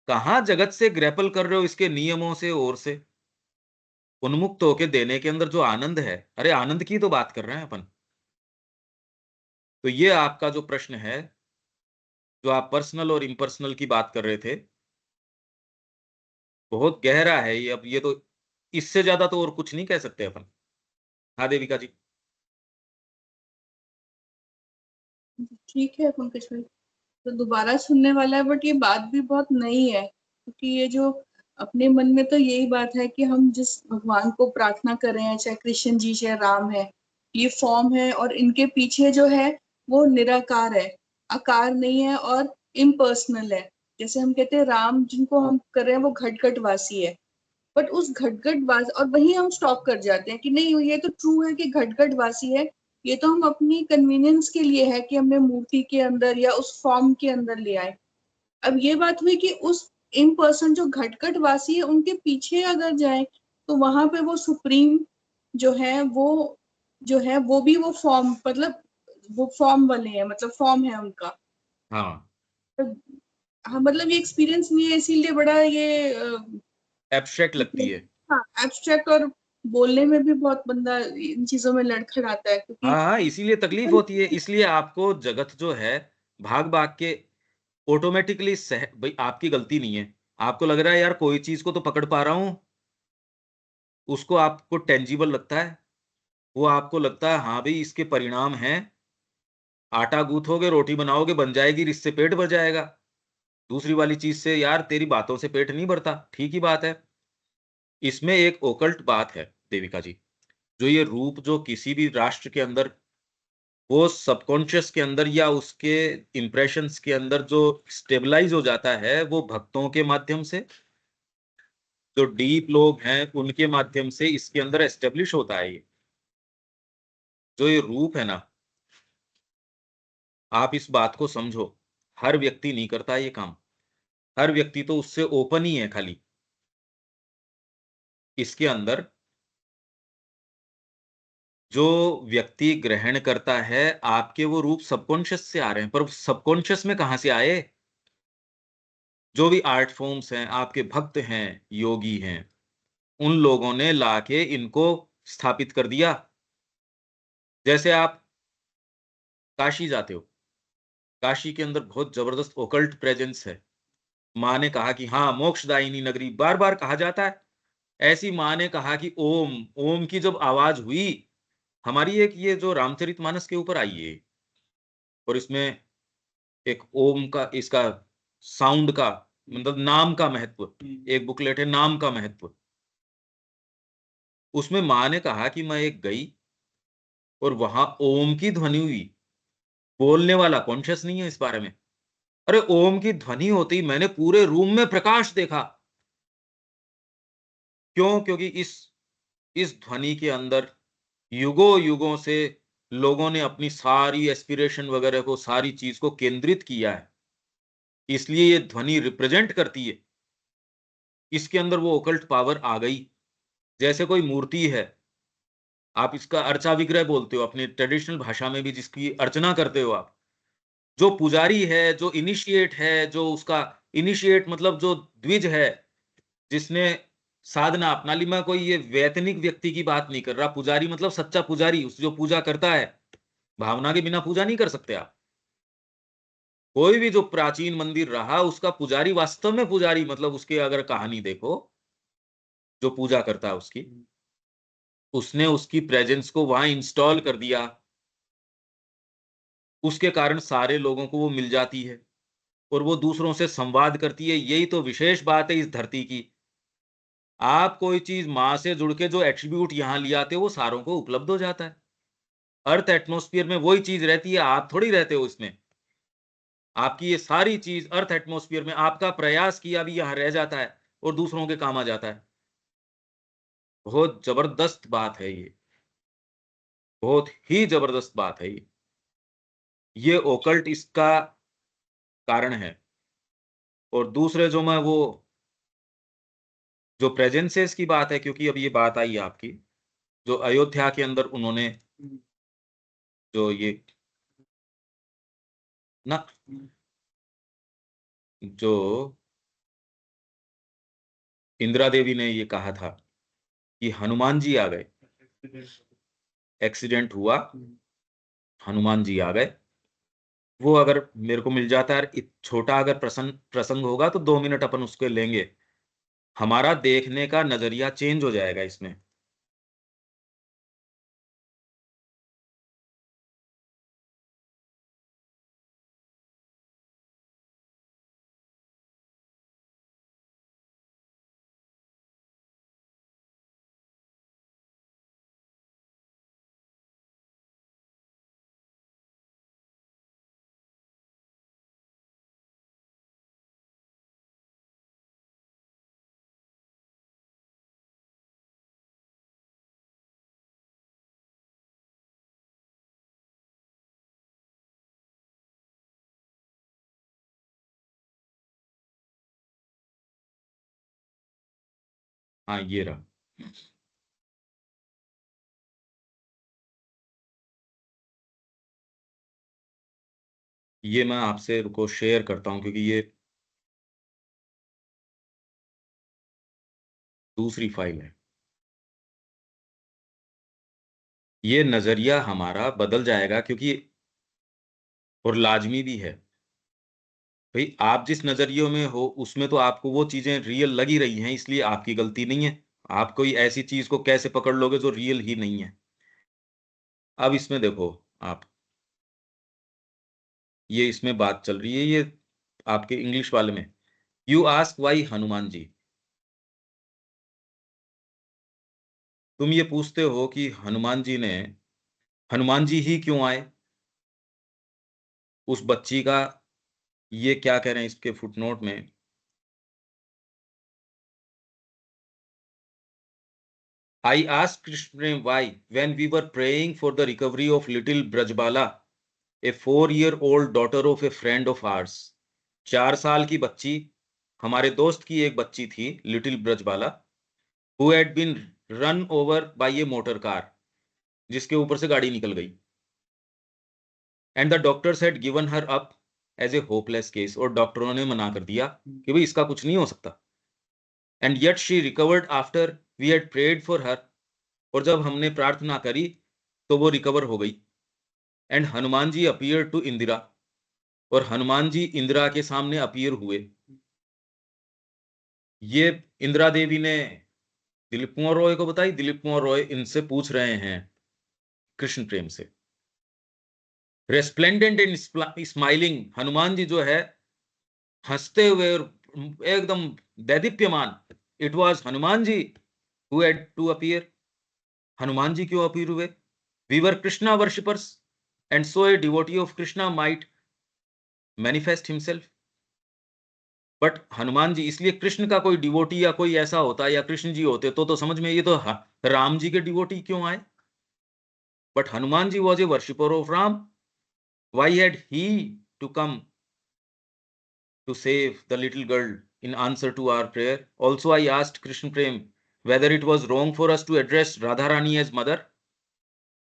कहां जगत से ग्रैपल कर रहे हो, इसके नियमों से और से उन्मुक्त होके देने के अंदर जो आनंद है, अरे आनंद की तो बात कर रहे हैं अपन। तो ये आपका जो प्रश्न है, जो आप पर्सनल और इम्पर्सनल की बात कर रहे थे, बहुत गहरा है ये। अब ये तो इससे ज्यादा तो और कुछ नहीं कह सकते अपन। हाँ देविका जी। ठीक है पंकज भाई, तो दोबारा सुनने वाला है, बट ये बात भी बहुत नई है, क्योंकि ये जो अपने मन में तो यही बात है कि हम जिस भगवान को प्रार्थना कर रहे हैं, चाहे कृष्ण जी चाहे राम है, ये फॉर्म है, और इनके पीछे जो है वो निराकार है, आकार नहीं है और इम्पर्सनल है। जैसे हम कहते हैं राम जिनको हम कर रहे हैं वो घटघट वासी है, बट उस घटघट वास और वहीं हम स्टॉप कर जाते हैं कि नहीं ये तो ट्रू है कि घटघट वासी है, ये तो हम अपनी कन्वीनियंस के लिए है कि हमने मूर्ति के अंदर या उस फॉर्म के अंदर ले आए। अब ये बात हुई कि उस इन पर्सन जो घटघट वासी है उनके पीछे अगर जाए, तो वहां पे वो सुप्रीम जो है वो जो है वो भी वो फॉर्म, मतलब वो फॉर्म वाले हैं, मतलब फॉर्म है उनका। हाँ, तो हाँ, मतलब ये एक्सपीरियंस नहीं है, इसीलिए बड़ा ये एब्स्ट्रैक्ट लगती मतलब है। हाँ एब्स्ट्रैक्ट, और बोलने में भी बहुत बंदा इन चीजों में लड़खड़ाता है, क्योंकि हाँ हाँ, इसीलिए तकलीफ होती है, इसलिए आपको जगत जो है भाग भाग के ऑटोमेटिकली सह भाई आपकी गलती नहीं है। आपको लग रहा है यार कोई चीज को तो पकड़ पा रहा हूं, उसको आपको टेंजिबल लगता है, वो आपको लगता है हाँ भाई इसके परिणाम हैं, आटा गूंथोगे रोटी बनाओगे बन जाएगी, इससे पेट भर जाएगा। दूसरी वाली चीज से यार तेरी बातों से पेट नहीं भरता, ठीक ही बात है। इसमें एक ओकल्ट बात है देविका जी, जो ये रूप जो किसी भी राष्ट्र के अंदर वो सबकॉन्शियस के अंदर या उसके इंप्रेशंस के अंदर जो स्टेबलाइज हो जाता है, वो भक्तों के माध्यम से, जो डीप लोग हैं उनके माध्यम से इसके अंदर एस्टेब्लिश होता है। ये जो ये रूप है ना, आप इस बात को समझो, हर व्यक्ति नहीं करता ये काम। हर व्यक्ति तो उससे ओपन ही है खाली। इसके अंदर जो व्यक्ति ग्रहण करता है, आपके वो रूप सबकॉन्शियस से आ रहे हैं, पर सबकॉन्शियस में कहां से आए? जो भी आर्ट फॉर्म्स हैं, आपके भक्त हैं, योगी हैं, उन लोगों ने लाके इनको स्थापित कर दिया। जैसे आप काशी जाते हो, काशी के अंदर बहुत जबरदस्त ओकल्ट प्रेजेंस है। माँ ने कहा कि हाँ मोक्षदायिनी नगरी, बार बार कहा जाता है। ऐसी माँ ने कहा कि ओम, ओम की जब आवाज हुई, हमारी एक ये जो रामचरितमानस के ऊपर आई है, और इसमें एक ओम का, इसका साउंड का मतलब नाम का महत्व, एक बुकलेट है नाम का महत्व। उसमें माँ ने कहा कि मैं एक गई और वहां ओम की ध्वनि हुई, बोलने वाला कॉन्शियस नहीं है इस बारे में। अरे ओम की ध्वनि होती ही मैंने पूरे रूम में प्रकाश देखा। क्यों? क्योंकि इस ध्वनि के अंदर युगों युगों से लोगों ने अपनी सारी एस्पिरेशन वगैरह को, सारी चीज को केंद्रित किया है, इसलिए ये ध्वनि रिप्रेजेंट करती है। इसके अंदर वो ओकल्ट पावर आ गई। जैसे कोई मूर्ति है, आप इसका अर्चा विग्रह बोलते हो अपनी ट्रेडिशनल भाषा में भी, जिसकी अर्चना करते हो आप, जो पुजारी है, जो इनिशिएट है, जो उसका इनिशिएट मतलब जो द्विज है, जिसने साधना अपना ली, मैं कोई ये वैतनिक व्यक्ति की बात नहीं कर रहा, पुजारी मतलब सच्चा पुजारी, उस जो पूजा करता है, भावना के बिना पूजा नहीं कर सकते आप। कोई भी जो प्राचीन मंदिर रहा, उसका पुजारी वास्तव में पुजारी, मतलब उसकी अगर कहानी देखो, जो पूजा करता है उसकी, उसने उसकी प्रेजेंस को वहां इंस्टॉल कर दिया, उसके कारण सारे लोगों को वो मिल जाती है और वो दूसरों से संवाद करती है। यही तो विशेष बात है इस धरती की। आप कोई चीज माँ से जुड़ के जो एट्रीब्यूट यहां ले आते हो वो सारों को उपलब्ध हो जाता है। अर्थ एटमॉस्फेयर में वही चीज रहती है, आप थोड़ी रहते हो इसमें। आपकी ये सारी चीज अर्थ एटमॉस्फेयर में आपका प्रयास किया भी यहां रह जाता है और दूसरों के काम आ जाता है। बहुत जबरदस्त बात है ये, बहुत ही जबरदस्त बात है ये ओकल्ट इसका कारण है। और दूसरे जो मैं वो जो प्रेजेंसेस की बात है, क्योंकि अब ये बात आई आपकी, जो अयोध्या के अंदर उन्होंने जो ये ना जो इंदिरा देवी ने ये कहा था कि हनुमान जी आ गए, एक्सीडेंट हुआ, हनुमान जी आ गए, वो अगर मेरे को मिल जाता है, छोटा अगर प्रसंग प्रसंग होगा तो 2 मिनट अपन उसके लेंगे, हमारा देखने का नजरिया चेंज हो जाएगा इसमें। हाँ ये रहा। ये मैं आपसे रुको शेयर करता हूं, क्योंकि ये दूसरी फाइल है। ये नजरिया हमारा बदल जाएगा, क्योंकि और लाजमी भी है भाई, आप जिस नजरिए में हो उसमें तो आपको वो चीजें रियल लगी रही हैं, इसलिए आपकी गलती नहीं है। आप कोई ऐसी चीज को कैसे पकड़ लोगे जो रियल ही नहीं है। अब इसमें देखो आप, ये इसमें बात चल रही है ये आपके इंग्लिश वाले में, you ask why Hanuman ji. तुम ये पूछते हो कि हनुमान जी ही क्यों आए उस बच्ची का। ये क्या कह रहे हैं इसके फुटनोट में, I asked Krishna why, when we were praying for the recovery of little Brajbala, a 4-year-old daughter of a friend of ours. 4 साल की बच्ची, हमारे दोस्त की एक बच्ची थी, little Brajbala, who had been run over by a motor car, जिसके ऊपर से गाड़ी निकल गई, and the doctors had given her up as a hopeless case, और डॉक्टरों ने मना कर दिया कि भाई इसका कुछ नहीं हो सकता, and yet she recovered after we had prayed for her, और जब हमने प्रार्थना करी तो वो रिकवर हो गई। And Hanuman ji appear to Indira, और हनुमान जी इंदिरा के सामने अपीयर हुए। ये इंदिरा देवी ने दिलीप कुमार रॉय को बताई, दिलीप कुमार रॉय इनसे पूछ रहे हैं कृष्ण प्रेम से। Resplendent and smiling, Hanuman ji जो है हंसते हुए और एकदम दैदीप्यमान, it was Hanuman ji who had to appear. Hanuman ji क्यों अपीयर हुए? We were Krishna worshippers and so a devotee of Krishna might manifest himself. But Hanuman ji, इसलिए कृष्ण का कोई डिवोटी या कोई ऐसा होता या कृष्ण जी होते तो समझ में, ये तो राम जी के डिवोटी क्यों आए? But Hanuman ji was a worshipper of Ram, why had he to come to save the little girl in answer to our prayer? Also I asked Krishna Prem whether it was wrong for us to address Radharani as mother,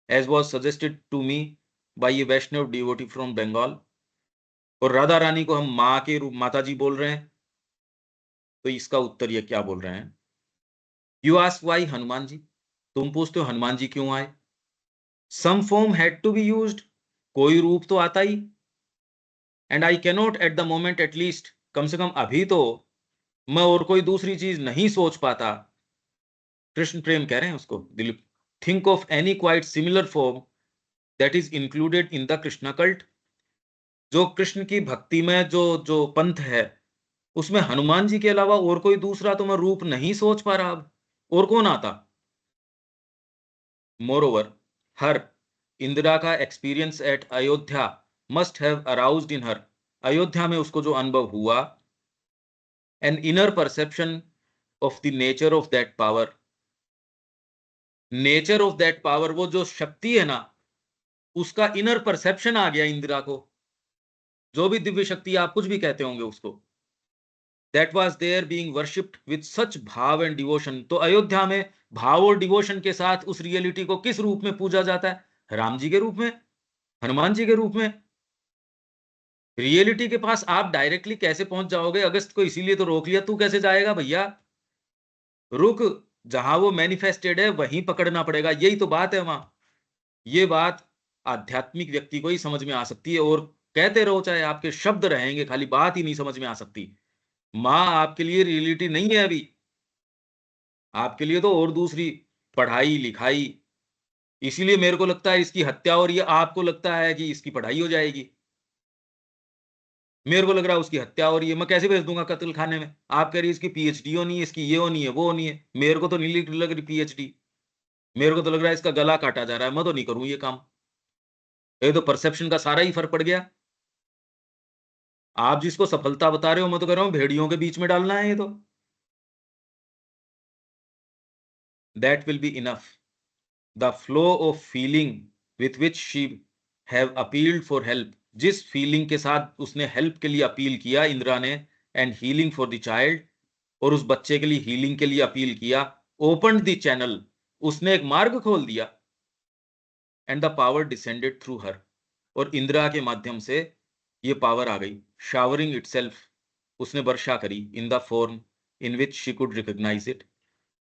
as was suggested to me by a Vaishnav devotee from Bengal। और राधा रानी को हम माँ के रूप माता जी बोल रहे हैं, तो इसका उत्तर ये क्या बोल रहे हैं? You ask why Hanuman ji, तुम पूछते हो हनुमान जी क्यों आए? Some form had to be used, कोई रूप तो आता ही। And I cannot at the moment at least, कम से कम अभी तो मैं और कोई दूसरी चीज नहीं सोच पाता। कृष्ण प्रेम कह रहे हैं उसको, Dilip, think of any quite similar form that is included in the Krishna cult. जो कृष्ण की भक्ति में जो जो पंथ है, उसमें हनुमान जी के अलावा और कोई दूसरा तो मैं रूप नहीं सोच पा रहा अब, और कौन आता? मोरोवर, हर इंदिरा का experience at Ayodhya must have aroused in her, Ayodhya में उसको जो अनुभव हुआ, an inner perception of the nature of that power, nature of that power, वो जो शक्ति है ना, उसका इनर परसेप्शन आ गया इंदिरा को, जो भी दिव्य शक्ति आप कुछ भी कहते होंगे उसको, that was their being worshipped with such bhav and devotion. तो अयोध्या में भाव और डिवोशन के साथ उस रियलिटी को किस रूप में पूजा जाता है? राम जी के रूप में, हनुमान जी के रूप में। रियलिटी के पास आप डायरेक्टली कैसे पहुंच जाओगे? अगस्त को इसीलिए तो रोक लिया, तू कैसे जाएगा भैया, रुक, जहां वो मैनिफेस्टेड है वहीं पकड़ना पड़ेगा, यही तो बात है वहां। ये बात आध्यात्मिक व्यक्ति को ही समझ में आ सकती है, और कहते रहो चाहे आपके शब्द रहेंगे, खाली बात ही नहीं समझ में आ सकती। माँ आपके लिए रियलिटी नहीं है अभी, आपके लिए तो और दूसरी पढ़ाई लिखाई, इसीलिए मेरे को लगता है इसकी हत्या हो रही है, आपको लगता है कि इसकी पढ़ाई हो जाएगी, मेरे को लग रहा है उसकी हत्या हो रही है। मैं कैसे भेज दूंगा कत्ल खाने में? आप कह रही है इसकी पीएचडी होनी है, इसकी ये होनी है, वो होनी है, मेरे को तो नहीं लग रही पीएचडी, मेरे को तो लग रहा है इसका गला काटा जा रहा है, मैं तो नहीं करूं ये काम। ये तो परसेप्शन का सारा ही फर्क पड़ गया। आप जिसको सफलता बता रहे हो, मैं तो कह रहा हूं भेड़ियों के बीच में डालना है ये तो। That will be enough, the flow of feeling with which she have appealed for help, जिस फीलिंग के साथ उसने हेल्प के लिए अपील किया इंदिरा ने, and healing for the child, और उस बच्चे के लिए हीलिंग के लिए अपील किया, ओपन द चैनल, उसने एक मार्ग खोल दिया, and the power descended through her, और इंदिरा के माध्यम से ये पावर आ गई, शावरिंग इटसेल्फ, उसने वर्षा करी, in the form in which she could recognise it,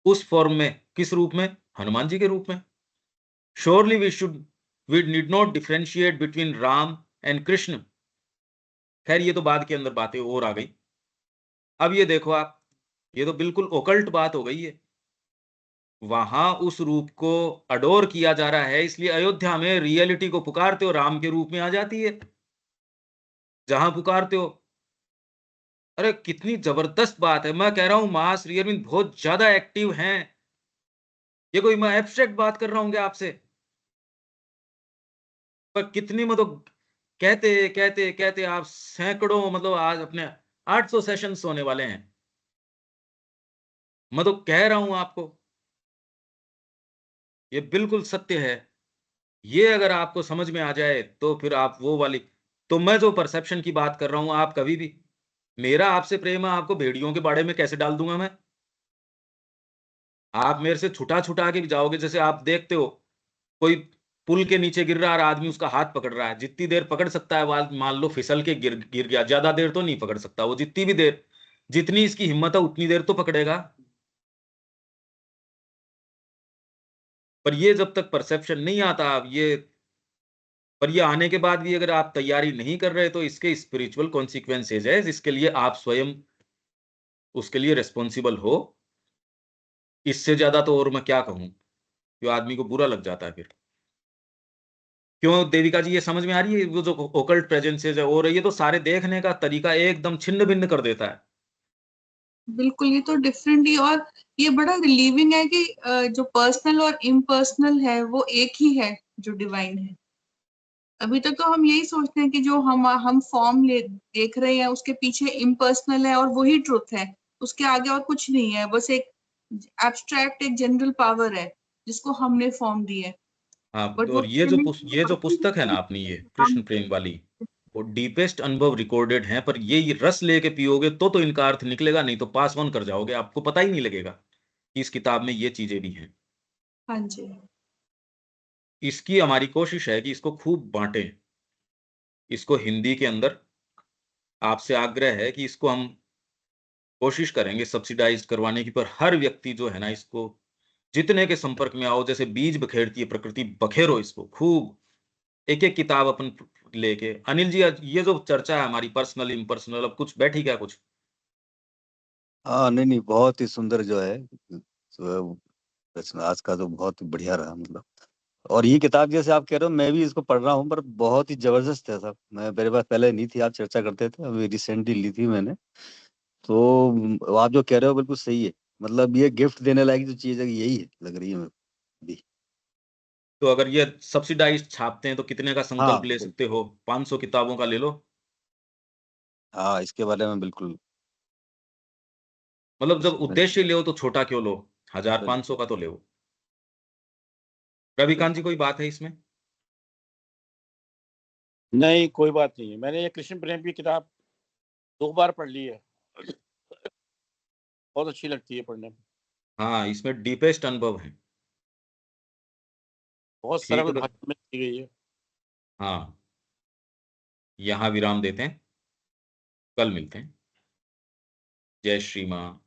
उस फॉर्म में, किस रूप में? हनुमान जी के रूप में। Surely we need not differentiate between Ram and Krishna. खैर ये तो बाद के अंदर बातें और आ गई। अब ये देखो आप, ये तो बिल्कुल ओकल्ट बात हो गई है। वहां उस रूप को अडोर किया जा रहा है, इसलिए अयोध्या में रियलिटी को पुकारते हो राम के रूप में आ जाती है, जहां पुकारते हो। अरे कितनी जबरदस्त बात है, मैं कह रहा हूं मां श्री अरविंद बहुत ज्यादा एक्टिव हैं। ये कोई मैं एब्स्ट्रैक्ट बात कर रहा हूँ क्या आपसे? पर कितनी मतलब, कहते कहते कहते आप सैकड़ों, मतलब आज अपने 800 सेशंस होने वाले हैं। मैं तो कह रहा हूं आपको, ये बिल्कुल सत्य है। ये अगर आपको समझ में आ जाए तो फिर आप वो वाली, तो मैं जो परसेप्शन की बात कर रहा हूं, आप कभी भी, मेरा आपसे प्रेम है, आपको भेड़ियों के बाड़े में कैसे डाल दूंगा मैं? आप मेरे से छुटा छुटा के भी जाओगे, जैसे आप देखते हो कोई पुल के नीचे गिर रहा है और आदमी उसका हाथ पकड़ रहा है, जितनी देर पकड़ सकता है, मान लो फिसल के गिर गिर गया, ज्यादा देर तो नहीं पकड़ सकता वो, जितनी भी देर, जितनी इसकी हिम्मत है उतनी देर तो पकड़ेगा। पर ये जब तक परसेप्शन नहीं आता, अब ये, पर ये आने के बाद भी अगर आप तैयारी नहीं कर रहे, तो इसके स्पिरिचुअल कॉन्सिक्वेंसेज है, जिसके लिए आप स्वयं उसके लिए रिस्पॉन्सिबल हो। इससे ज्यादा तो और मैं क्या कहूं, जो आदमी को बुरा लग जाता है फिर। क्यों देविका जी, ये समझ में आ रही है? वो जो ओकल्ट प्रेजेंसेज है और ये तो सारे देखने का तरीका एकदम छिन्न भिन्न कर देता है। बिल्कुल, ये तो डिफरेंट ही, और ये बड़ा रिलीविंग है कि जो पर्सनल और इम्पर्सनल है वो एक ही है, जो डिवाइन है। अभी तक तो हम यही सोचते हैं कि जो हम फॉर्म ले देख रहे हैं उसके पीछे इम्पर्सनल है और वही ट्रुथ है, उसके आगे और कुछ नहीं है, बस एक एब्स्ट्रैक्ट, एक जनरल पावर है जिसको हमने फॉर्म दी है। हाँ, बट वो और ये जो पुस्तक है ना हम अपनी, ये कृष्ण प्रेम वाली, वो डीपेस्ट अनुभव रिकॉर्डेड है, पर ये रस लेके पियोगे तो इनका अर्थ निकलेगा, नहीं तो पास ऑन कर जाओगे, आपको पता ही नहीं लगेगा कि इस किताब में ये चीजें भी हैं। हाँ जी, इसकी हमारी कोशिश है कि इसको खूब बांटें, इसको हिंदी के अंदर, आपसे आग्रह है कि इसको हम कोशिश करेंगे सब्सिडाइज करवाने की, पर हर व्यक्ति जो है ना, इसको जितने के संपर्क में आओ, जैसे बीज बखेरती है प्रकृति, बखेरो इसको खूब, एक एक किताब अपन लेके। अनिल जी, आज ये जो चर्चा है हमारी पर्सनल इम्पर्सनल, अब कुछ बैठी क्या कुछ? हाँ, नहीं नहीं, बहुत ही सुंदर जो है तो रचना आज का तो बहुत ही बढ़िया रहा, मतलब। और ये किताब जैसे आप कह रहे हो, मैं भी इसको पढ़ रहा हूँ, पर बहुत ही जबरदस्त है सब। मैं मेरे पास पहले नहीं थी, आप चर्चा करते थे, अभी रिसेंटली ली थी मैंने। तो आप जो कह रहे हो बिल्कुल सही है। मतलब ये गिफ्ट देने लायक जो चीज है यही है, लग रही है मेरे को भी। तो अगर ये सब्सिडाइज छापते हैं तो कितने का संकल्प ले हाँ सकते हो? 500 किताबों का ले लो। हाँ, इसके बारे में बिल्कुल। मतलब जब इसमें उद्देश्य ले तो छोटा क्यों लो? 1000 बिल्कुल 500 का तो ले। रविकांत जी बिल्कुल। कोई बात है इसमें? नहीं, कोई बात नहीं है। मैंने ये कृष्ण प्रेम की किताब 2 बार पढ़ ली है। बहुत अच्छी लगती है पढ़ने में। हाँ, इसमें डीपेस्ट अनुभव है। बहुत ठीक सरल है तो भाषा में लिखी गई है। हाँ, यहाँ विराम देते हैं। कल मिलते हैं। जय श्री माँ।